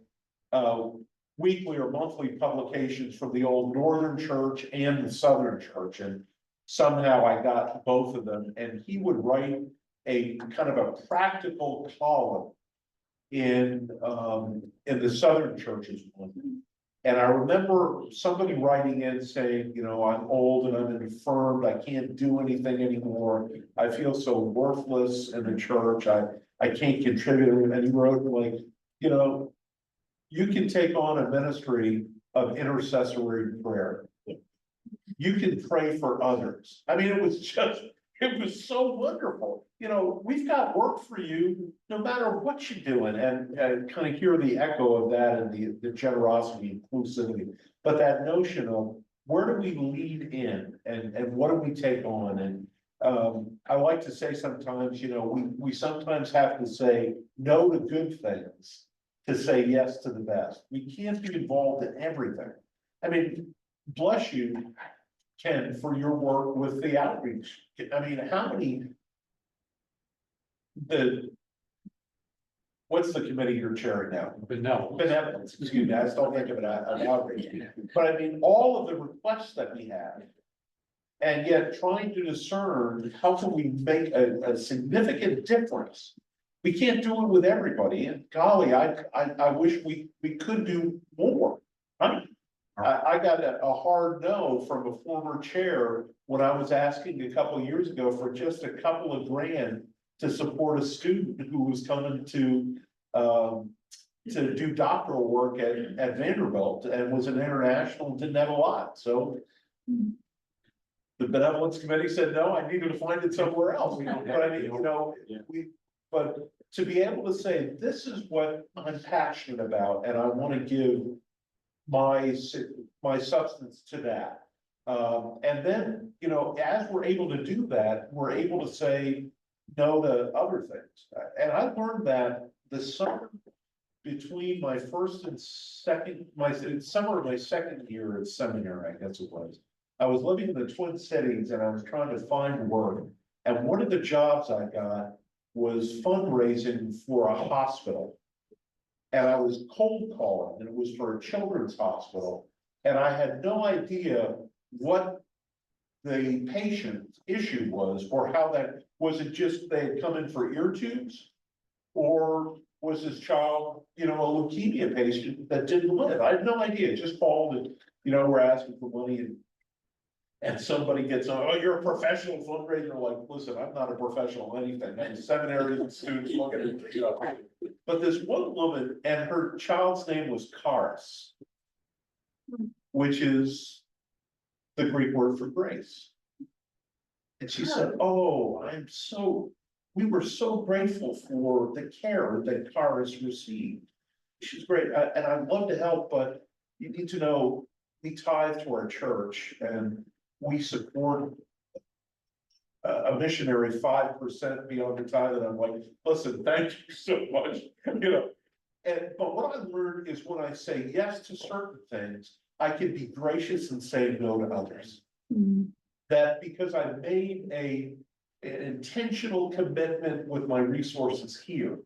weekly or monthly publications from the old Northern Church and the Southern Church, and somehow I got both of them. And he would write a kind of a practical column in the Southern Church's one. And I remember somebody writing in saying, you know, I'm old and I'm infirmed, I can't do anything anymore. I feel so worthless in the church, I can't contribute, and he wrote like, you know. You can take on a ministry of intercessory prayer. You can pray for others. I mean, it was so wonderful. You know, we've got work for you, no matter what you're doing, and kind of hear the echo of that and the generosity, inclusivity. But that notion of where do we lead in and what do we take on? And I like to say sometimes, you know, we sometimes have to say no to good things to say yes to the best. We can't be involved in everything. I mean, bless you, Ken, for your work with the outreach. I mean, how many what's the committee you're chairing now? Benevolence, excuse me, I still think of it as outreach. But I mean, all of the requests that we have. And yet trying to discern how can we make a significant difference. We can't do it with everybody, and golly, I wish we could do more. I got a hard no from a former chair when I was asking a couple of years ago for just a couple of grand to support a student who was coming to do doctoral work at Vanderbilt and was an international, didn't have a lot, so. The benevolence committee said, no, I needed to find it somewhere else, but I mean, you know, but to be able to say, this is what I'm passionate about, and I want to give my substance to that. And then, you know, as we're able to do that, we're able to say no to other things. And I learned that the summer between my first and second, summer of my second year at seminary, I guess it was. I was living in the Twin Cities and I was trying to find work. And one of the jobs I got was fundraising for a hospital. And I was cold calling, and it was for a children's hospital. And I had no idea what the patient's issue was, or how that, was it just they had come in for ear tubes? Or was this child, you know, a leukemia patient that didn't live? I had no idea, just called and, you know, we're asking for money and somebody gets on, oh, you're a professional fundraiser, like, listen, I'm not a professional anything, I'm seminary students looking at, you know. But this one woman, and her child's name was Charis, which is the Greek word for grace. And she said, oh, we were so grateful for the care that Charis received. She's great, and I'd love to help, but you need to know, we tithe to our church, and we support a missionary 5% beyond the tithe, and I'm like, listen, thank you so much, you know. But what I learned is when I say yes to certain things, I can be gracious and say no to others. That because I made an intentional commitment with my resources here,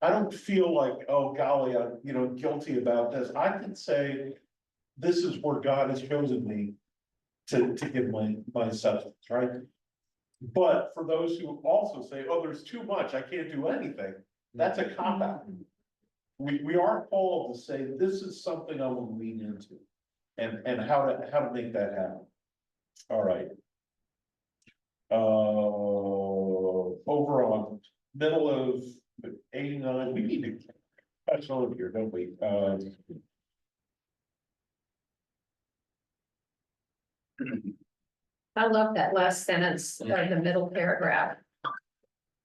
I don't feel like, oh golly, I'm, you know, guilty about this. I can say, this is where God has chosen me to give my substance, right? But for those who also say, oh, there's too much, I can't do anything, that's a cop-out. We are called to say, this is something I will lean into, and how to make that happen. All right. Over on middle of 89, we need to touch on here, don't we? I love that last sentence of the middle paragraph.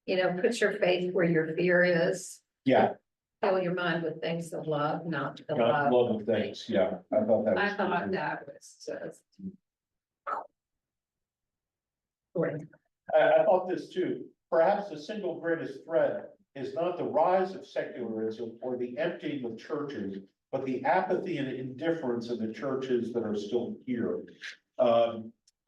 You know, put your faith where your fear is. Yeah. Fill your mind with things of love, not the Not love. love of things, yeah, I thought that was. I thought that was just. Great. I thought this too, perhaps the single greatest threat is not the rise of secularism or the emptying of churches, but the apathy and indifference in the churches that are still here.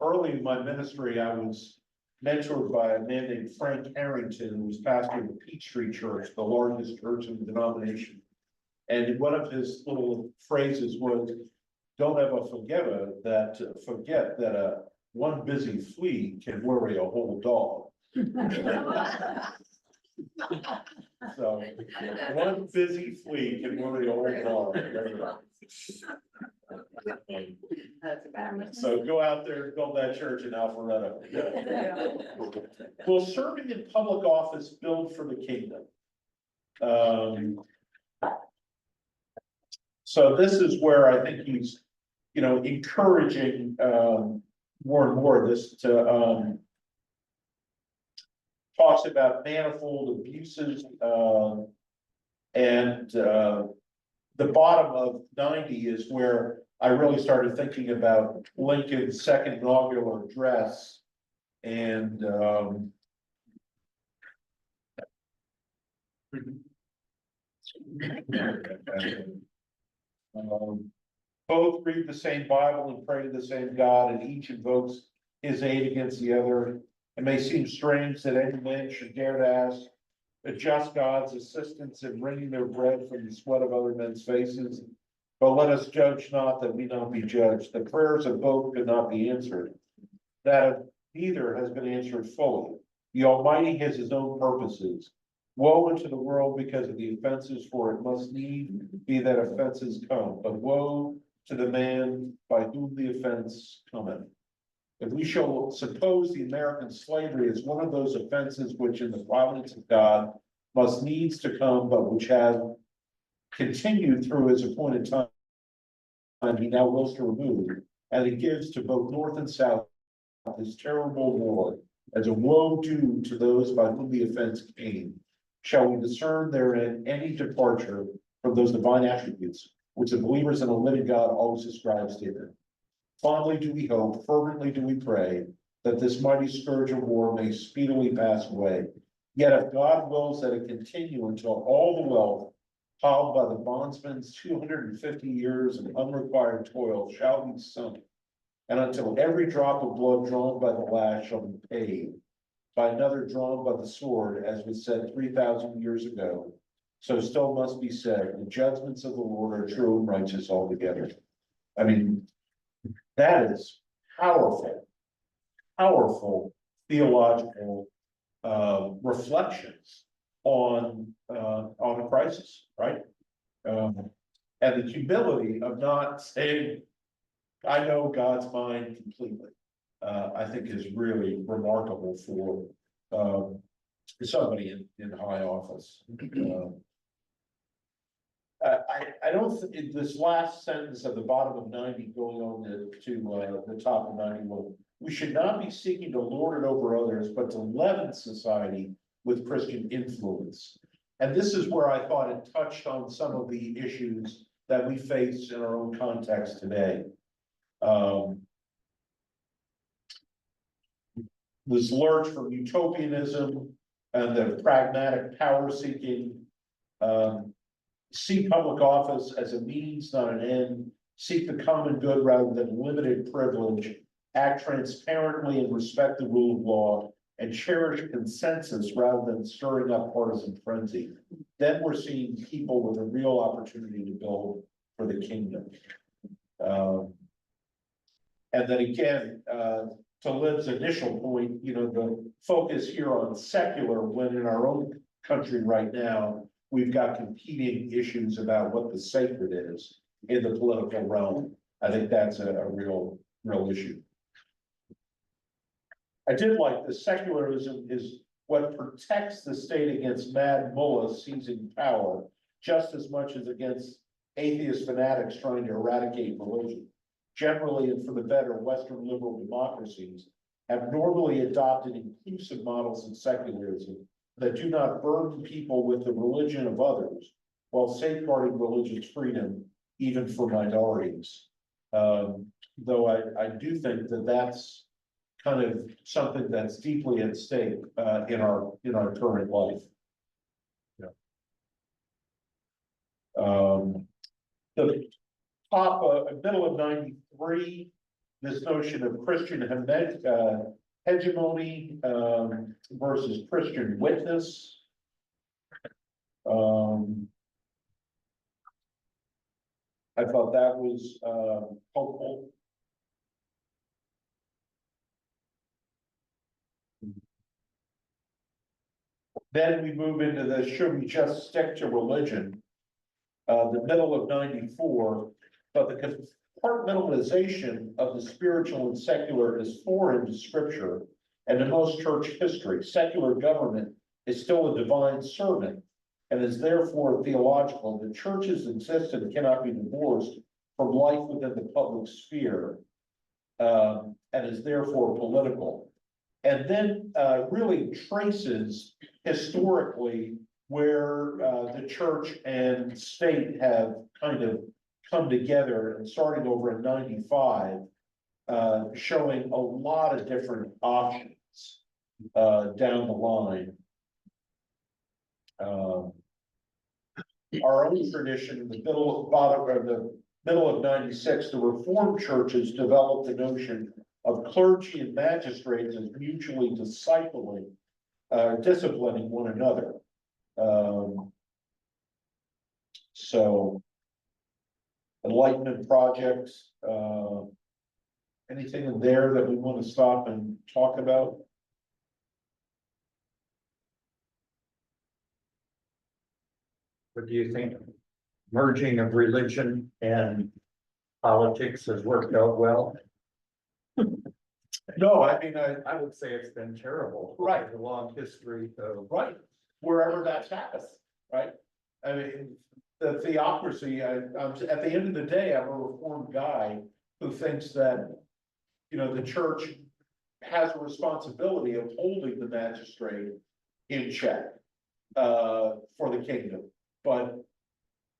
Early in my ministry, I was mentored by a man named Frank Harrington, who was pastor of the Peachtree Church, the largest church in the denomination. And one of his little phrases was, don't ever forget that one busy flea can worry a whole dog. So one busy flea can worry a whole dog. So go out there and build that church in Alpharetta. Will serving in public office build for the kingdom? So this is where I think he's, encouraging, more and more of this to, talks about manifold abuses, and, the bottom of 90 is where I really started thinking about Lincoln's second inaugural address. And, both read the same Bible and pray to the same God, and each invokes his aid against the other. It may seem strange that any man should dare to ask a just God's assistance in wringing their bread from the sweat of other men's faces. But let us judge not that we not be judged. The prayers of both could not be answered. That of neither has been answered fully. The Almighty has his own purposes. Woe unto the world because of the offenses, for it must need be that offenses come. But woe to the man by whom the offense cometh. If we shall suppose the American slavery is one of those offenses which in the providence of God must needs to come, but which have continued through his appointed time, and he now wills to remove, and he gives to both North and South his terrible war as a woe due to those by whom the offense came. Shall we discern therein any departure from those divine attributes which the believers in the living God always ascribes to him? Fondly do we hope, fervently do we pray, that this mighty scourge of war may speedily pass away. Yet if God wills that it continue until all the wealth piled by the bondsman's 250 years of unrequired toil shall be sunk, and until every drop of blood drawn by the lash shall be paid by another drawn by the sword, as was said 3,000 years ago, so still must be said, the judgments of the Lord are true and righteous altogether. I mean, that is powerful, powerful theological reflections on a crisis, right? And the humility of not saying, I know God's mind completely, I think is really remarkable for somebody in high office. I don't, in this last sentence at the bottom of 90 going on to the top of 91, we should not be seeking to lord it over others, but to leaven society with Christian influence. And this is where I thought it touched on some of the issues that we face in our own context today. This lurch from utopianism and the pragmatic power seeking, see public office as a means, not an end, seek the common good rather than limited privilege, act transparently and respect the rule of law, and cherish consensus rather than stirring up partisan frenzy. Then we're seeing people with a real opportunity to build for the kingdom. And then again, to Liv's initial point, the focus here on secular, when in our own country right now, we've got competing issues about what the sacred is in the political realm. I think that's a real issue. I did like the secularism is what protects the state against mad mullahs seizing power, just as much as against atheist fanatics trying to eradicate religion. Generally, and for the better, Western liberal democracies have normally adopted inclusive models of secularism that do not burden people with the religion of others, while safeguarding religious freedom, even for minorities. Though I do think that that's kind of something that's deeply at stake in our current life. The top middle of 93, this notion of Christian hegemony versus Christian witness. I thought that was helpful. Then we move into the should we just stick to religion? The middle of 94, but the compartmentalization of the spiritual and secular is foreign to scripture. And in most church history, secular government is still a divine servant and is therefore theological. The church's existence cannot be divorced from life within the public sphere, and is therefore political. And then really traces historically where the church and state have kind of come together, and starting over in 95, showing a lot of different options down the line. Our own tradition, the middle of 96, the Reformed churches developed the notion of clergy and magistrates as mutually disciplining one another. So Enlightenment projects, anything in there that we want to stop and talk about? What do you think? Merging of religion and politics has worked out well? No, I mean, I would say it's been terrible. Right. There's a long history of. right, wherever that's happened, right? I mean, the theocracy, at the end of the day, I'm a Reformed guy who thinks that, you know, the church has a responsibility of holding the magistrate in check for the kingdom, but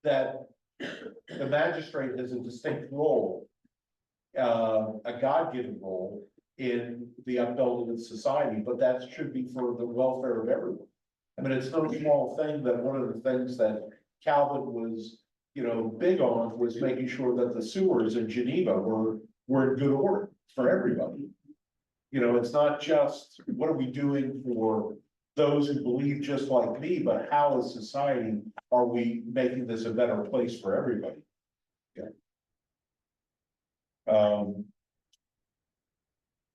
that the magistrate has a distinct role, a God-given role in the upbuilding of society, but that should be for the welfare of everyone. I mean, it's no small thing that one of the things that Calvin was, you know, big on was making sure that the sewers in Geneva were in good order for everybody. You know, it's not just, what are we doing for those who believe just like me, but how as society are we making this a better place for everybody? Yeah.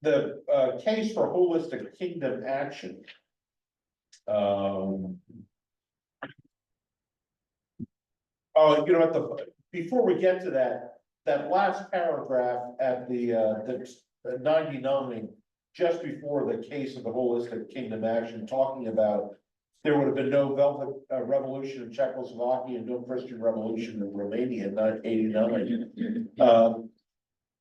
The case for holistic kingdom action. Oh, you know, before we get to that last paragraph at the 99, just before the case of the holistic kingdom action, talking about there would have been no Velvet Revolution in Czechoslovakia and no Christian Revolution in Romania in 1989.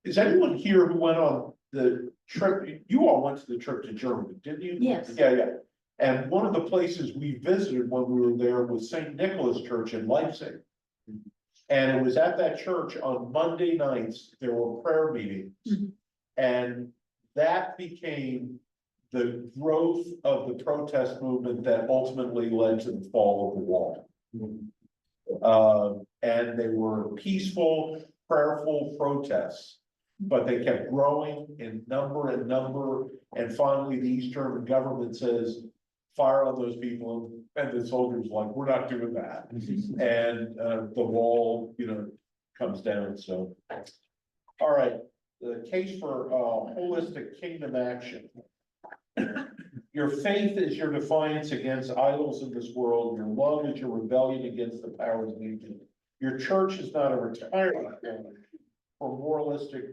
Is anyone here who went on the trip? You all went to the trip to Germany, didn't you? Yes. Yeah. And one of the places we visited when we were there was St. Nicholas Church in Leipzig. And it was at that church on Monday nights, there were prayer meetings. And that became the growth of the protest movement that ultimately led to the fall of the wall. And they were peaceful, prayerful protests, but they kept growing in number. And finally, the East German government says, fire on those people, and the soldiers like, we're not doing that. And the wall, you know, comes down. So, all right, the case for holistic kingdom action. Your faith is your defiance against idols in this world. Your love is your rebellion against the powers of evil. Your church is not a retirement home for moralizing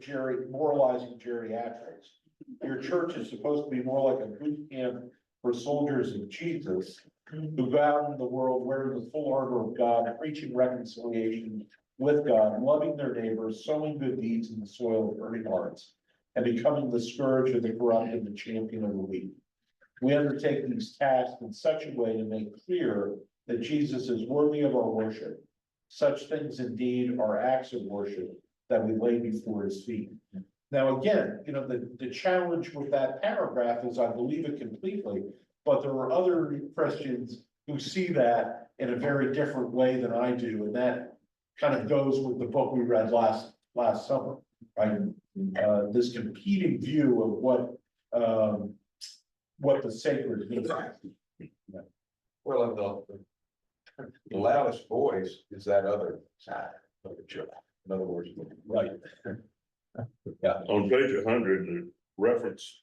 geriatrics. Your church is supposed to be more like a boot camp for soldiers of Jesus who go out in the world wearing the full armor of God, preaching reconciliation with God, loving their neighbors, sowing good deeds in the soil of earning hearts, and becoming the scourge of the corrupt and the champion of the weak. We undertake these tasks in such a way to make clear that Jesus is worthy of our worship. Such things indeed are acts of worship that we lay before his feet. Now, again, you know, the challenge with that paragraph is I believe it completely, but there are other Christians who see that in a very different way than I do, and that kind of goes with the book we read last summer, right? This competing view of what the sacred means. Well, the loudest voice is that other side of the church. In other words, Right. On page 100, the reference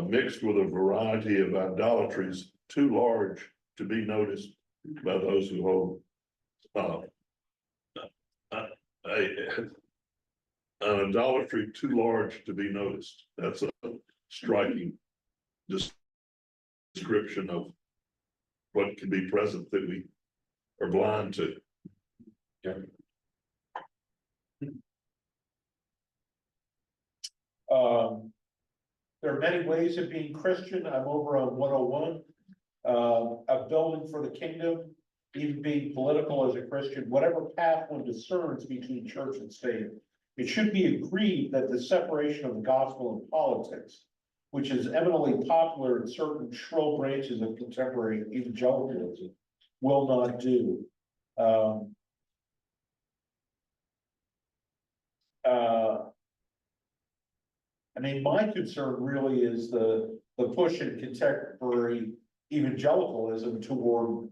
mixed with a variety of idolatries too large to be noticed by those who hold an idolatry too large to be noticed. That's a striking description of what can be present that we are blind to. There are many ways of being Christian. I'm over on 101. A building for the kingdom, even being political as a Christian, whatever path one discerns between church and state. It should be agreed that the separation of the gospel and politics, which is eminently popular in certain shrill branches of contemporary evangelicalism, will not do. I mean, my concern really is the push in contemporary evangelicalism toward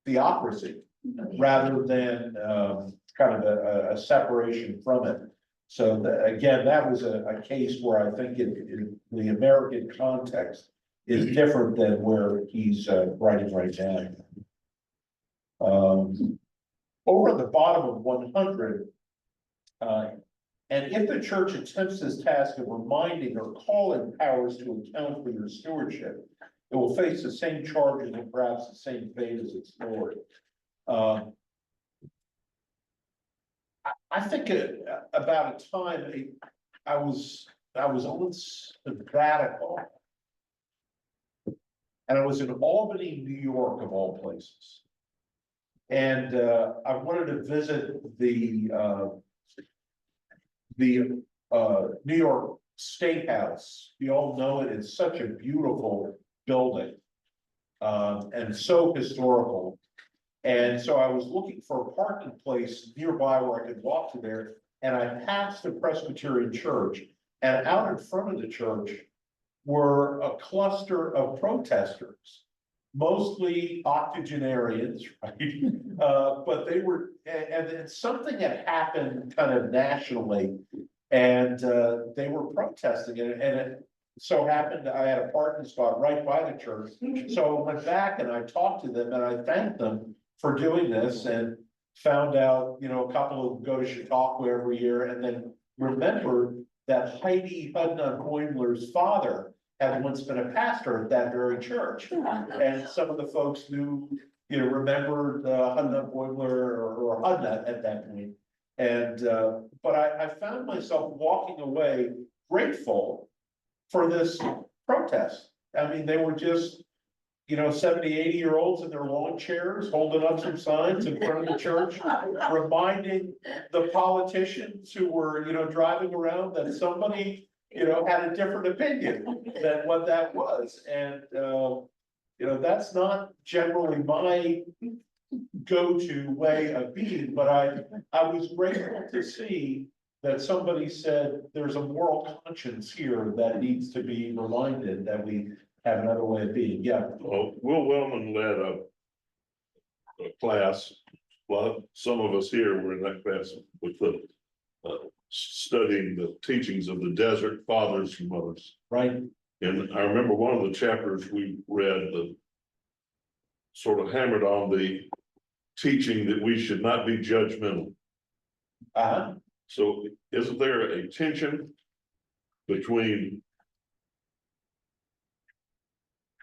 theocracy rather than kind of a separation from it. So again, that was a case where I think in the American context is different than where he's writing right now. Over at the bottom of 100, and if the church attempts this task of reminding or calling powers to account for your stewardship, it will face the same charges and perhaps the same fate as its Lord. I think about a time I was on sabbatical, and I was in Albany, New York, of all places, and I wanted to visit the New York State House. You all know it. It's such a beautiful building, and so historical. And so I was looking for a parking place nearby where I could walk to there, and I passed a Presbyterian church, and out in front of the church were a cluster of protesters, mostly octogenarians, right? But they were, and something had happened kind of nationally, and they were protesting it, and it so happened I had a parking spot right by the church. So I went back and I talked to them and I thanked them for doing this, and found out, you know, a couple of them go to Chautauqua every year, and then remembered that Heidi Hudnut-Boimler's father had once been a pastor at that very church. And some of the folks knew, you know, remembered Hudnut-Boimler or Hudnut at that point. And but I found myself walking away grateful for this protest. I mean, they were just, you know, 70, 80-year-olds in their lawn chairs, holding up some signs in front of the church, reminding the politicians who were, you know, driving around that somebody, you know, had a different opinion than what that was. And, you know, that's not generally my go-to way of being, but I was grateful to see that somebody said there's a moral conscience here that needs to be reminded that we have another way of being. Yeah. Well, Will Wellman led a class. Well, some of us here were in that class with the studying the teachings of the desert fathers and mothers. Right. And I remember one of the chapters we read that sort of hammered on the teaching that we should not be judgmental. So isn't there a tension between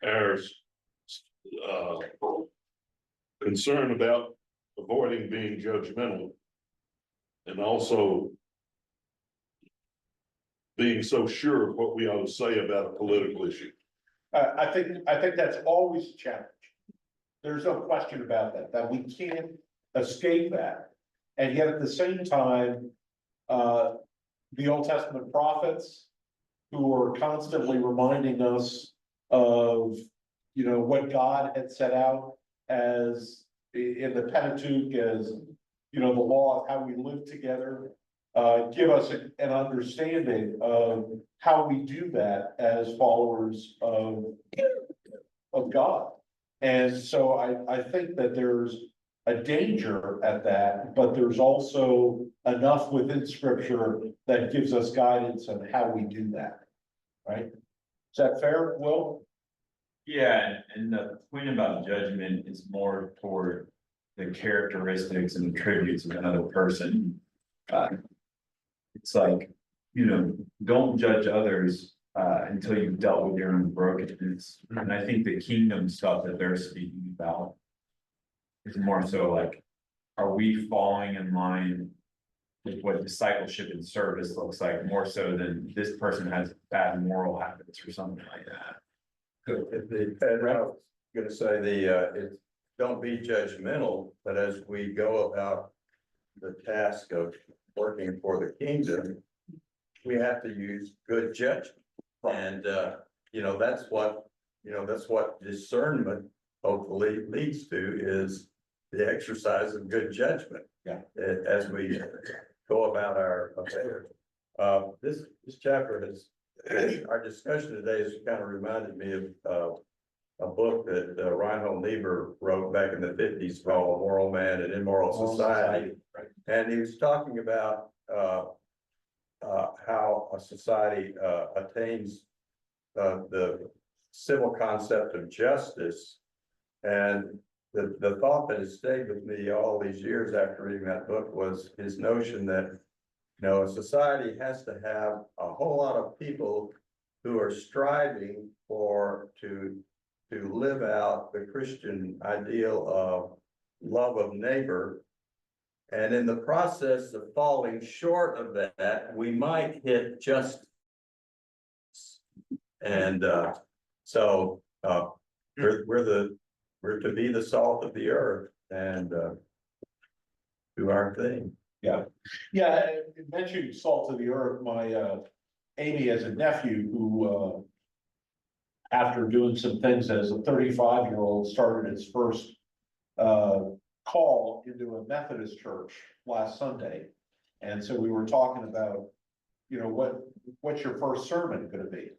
our concern about avoiding being judgmental and also being so sure of what we ought to say about a political issue? I think that's always a challenge. There's no question about that we can't escape that. And yet at the same time, the Old Testament prophets who are constantly reminding us of, you know, what God had set out as in the Pentateuch as, you know, the law of how we live together, give us an understanding of how we do that as followers of God. And so I think that there's a danger at that, but there's also enough within scripture that gives us guidance on how we do that, right? Is that fair, Will? Yeah, and the point about judgment is more toward the characteristics and attributes of another person. It's like, you know, don't judge others until you've dealt with your own brokenness. And I think the kingdom stuff that they're speaking about is more so like, are we falling in line with what discipleship and service looks like, more so than this person has bad moral habits or something like that? And I was gonna say don't be judgmental, but as we go about the task of working for the kingdom, we have to use good judgment. And, you know, that's what discernment hopefully leads to, is the exercise of good judgment. Yeah. As we go about our affairs. This chapter our discussion today has kind of reminded me of a book that Reinhold Niebuhr wrote back in the 50s called Moral Man and Immoral Society. And he was talking about how a society attains the civil concept of justice. And the thought that has stayed with me all these years after reading that book was his notion that, you know, a society has to have a whole lot of people who are striving to live out the Christian ideal of love of neighbor. And in the process of falling short of that, we might hit justice. And so we're to be the salt of the earth and do our thing. Yeah, mentioning salt of the earth, my Amy has a nephew who after doing some things as a 35-year-old, started his first call into a Methodist church last Sunday. And so we were talking about, you know, what's your first sermon gonna be?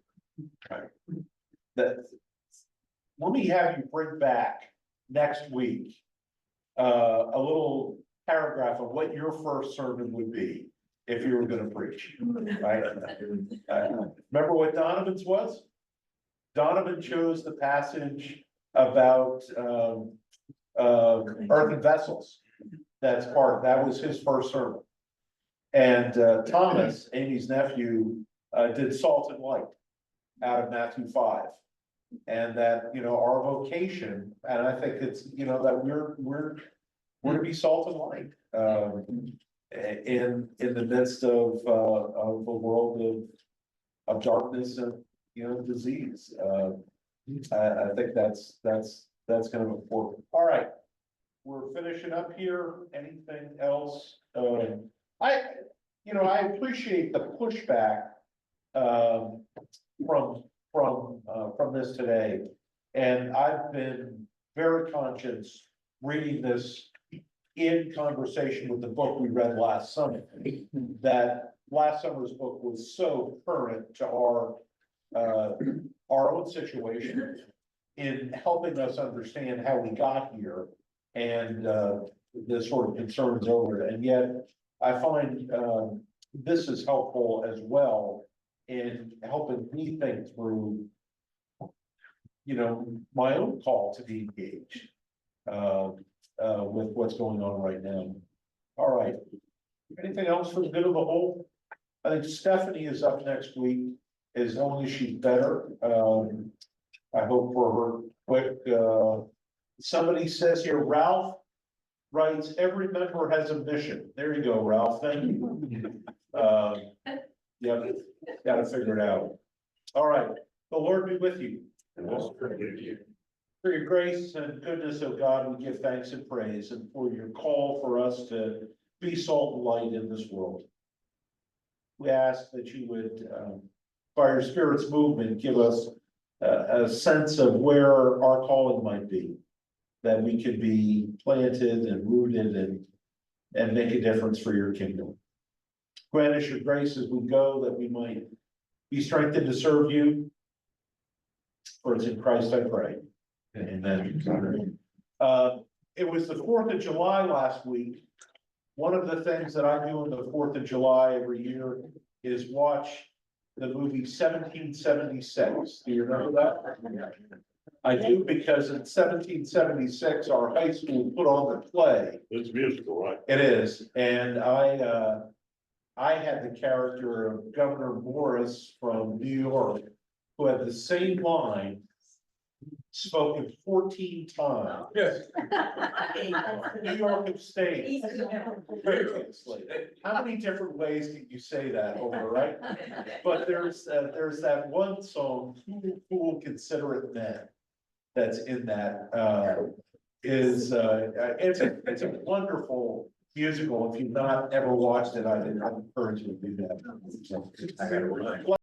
Right. Let me have you bring back next week a little paragraph of what your first sermon would be if you were gonna preach, right? Remember what Donovan's was? Donovan chose the passage about earthen vessels. That was his first sermon. And Thomas, Amy's nephew, did salt and light out of Matthew 5. And that, you know, our vocation, and I think it's, you know, that we're to be salt and light in the midst of a world of darkness and, you know, disease. I think that's kind of important. All right, we're finishing up here. Anything else? I appreciate the pushback from this today, and I've been very conscious reading this in conversation with the book we read last summer. That last summer's book was so current to our own situation in helping us understand how we got here and the sort of concerns over it. And yet I find this is helpful as well in helping me think through, you know, my own call to be engaged with what's going on right now. All right. Anything else for the good of the whole? I think Stephanie is up next week, as long as she's better. I hope for her quick. Somebody says here, Ralph writes, every member has a mission. There you go, Ralph. Thank you. Yeah, gotta figure it out. All right. The Lord be with you. And also with you. For your grace and goodness, O God, we give thanks and praise, and for your call for us to be salt and light in this world. We ask that you would, by your Spirit's movement, give us a sense of where our calling might be, that we could be planted and rooted and make a difference for your kingdom. Grant us your grace as we go, that we might be strengthened to serve you. For it's in Christ I pray. Amen. It was the 4th of July last week. One of the things that I do on the 4th of July every year is watch the movie 1776. Do you remember that? I do because in 1776, our high school put on the play. It's musical, right? It is, and I had the character of Governor Morris from New York, who had the same line spoken 14 times. Yes. New York State. Previously. How many different ways can you say that over, right? But there's that one song, Who Will Consider It Men? That's in that, it's a wonderful musical. If you've not ever watched it, I'd encourage you to do that. I got it right.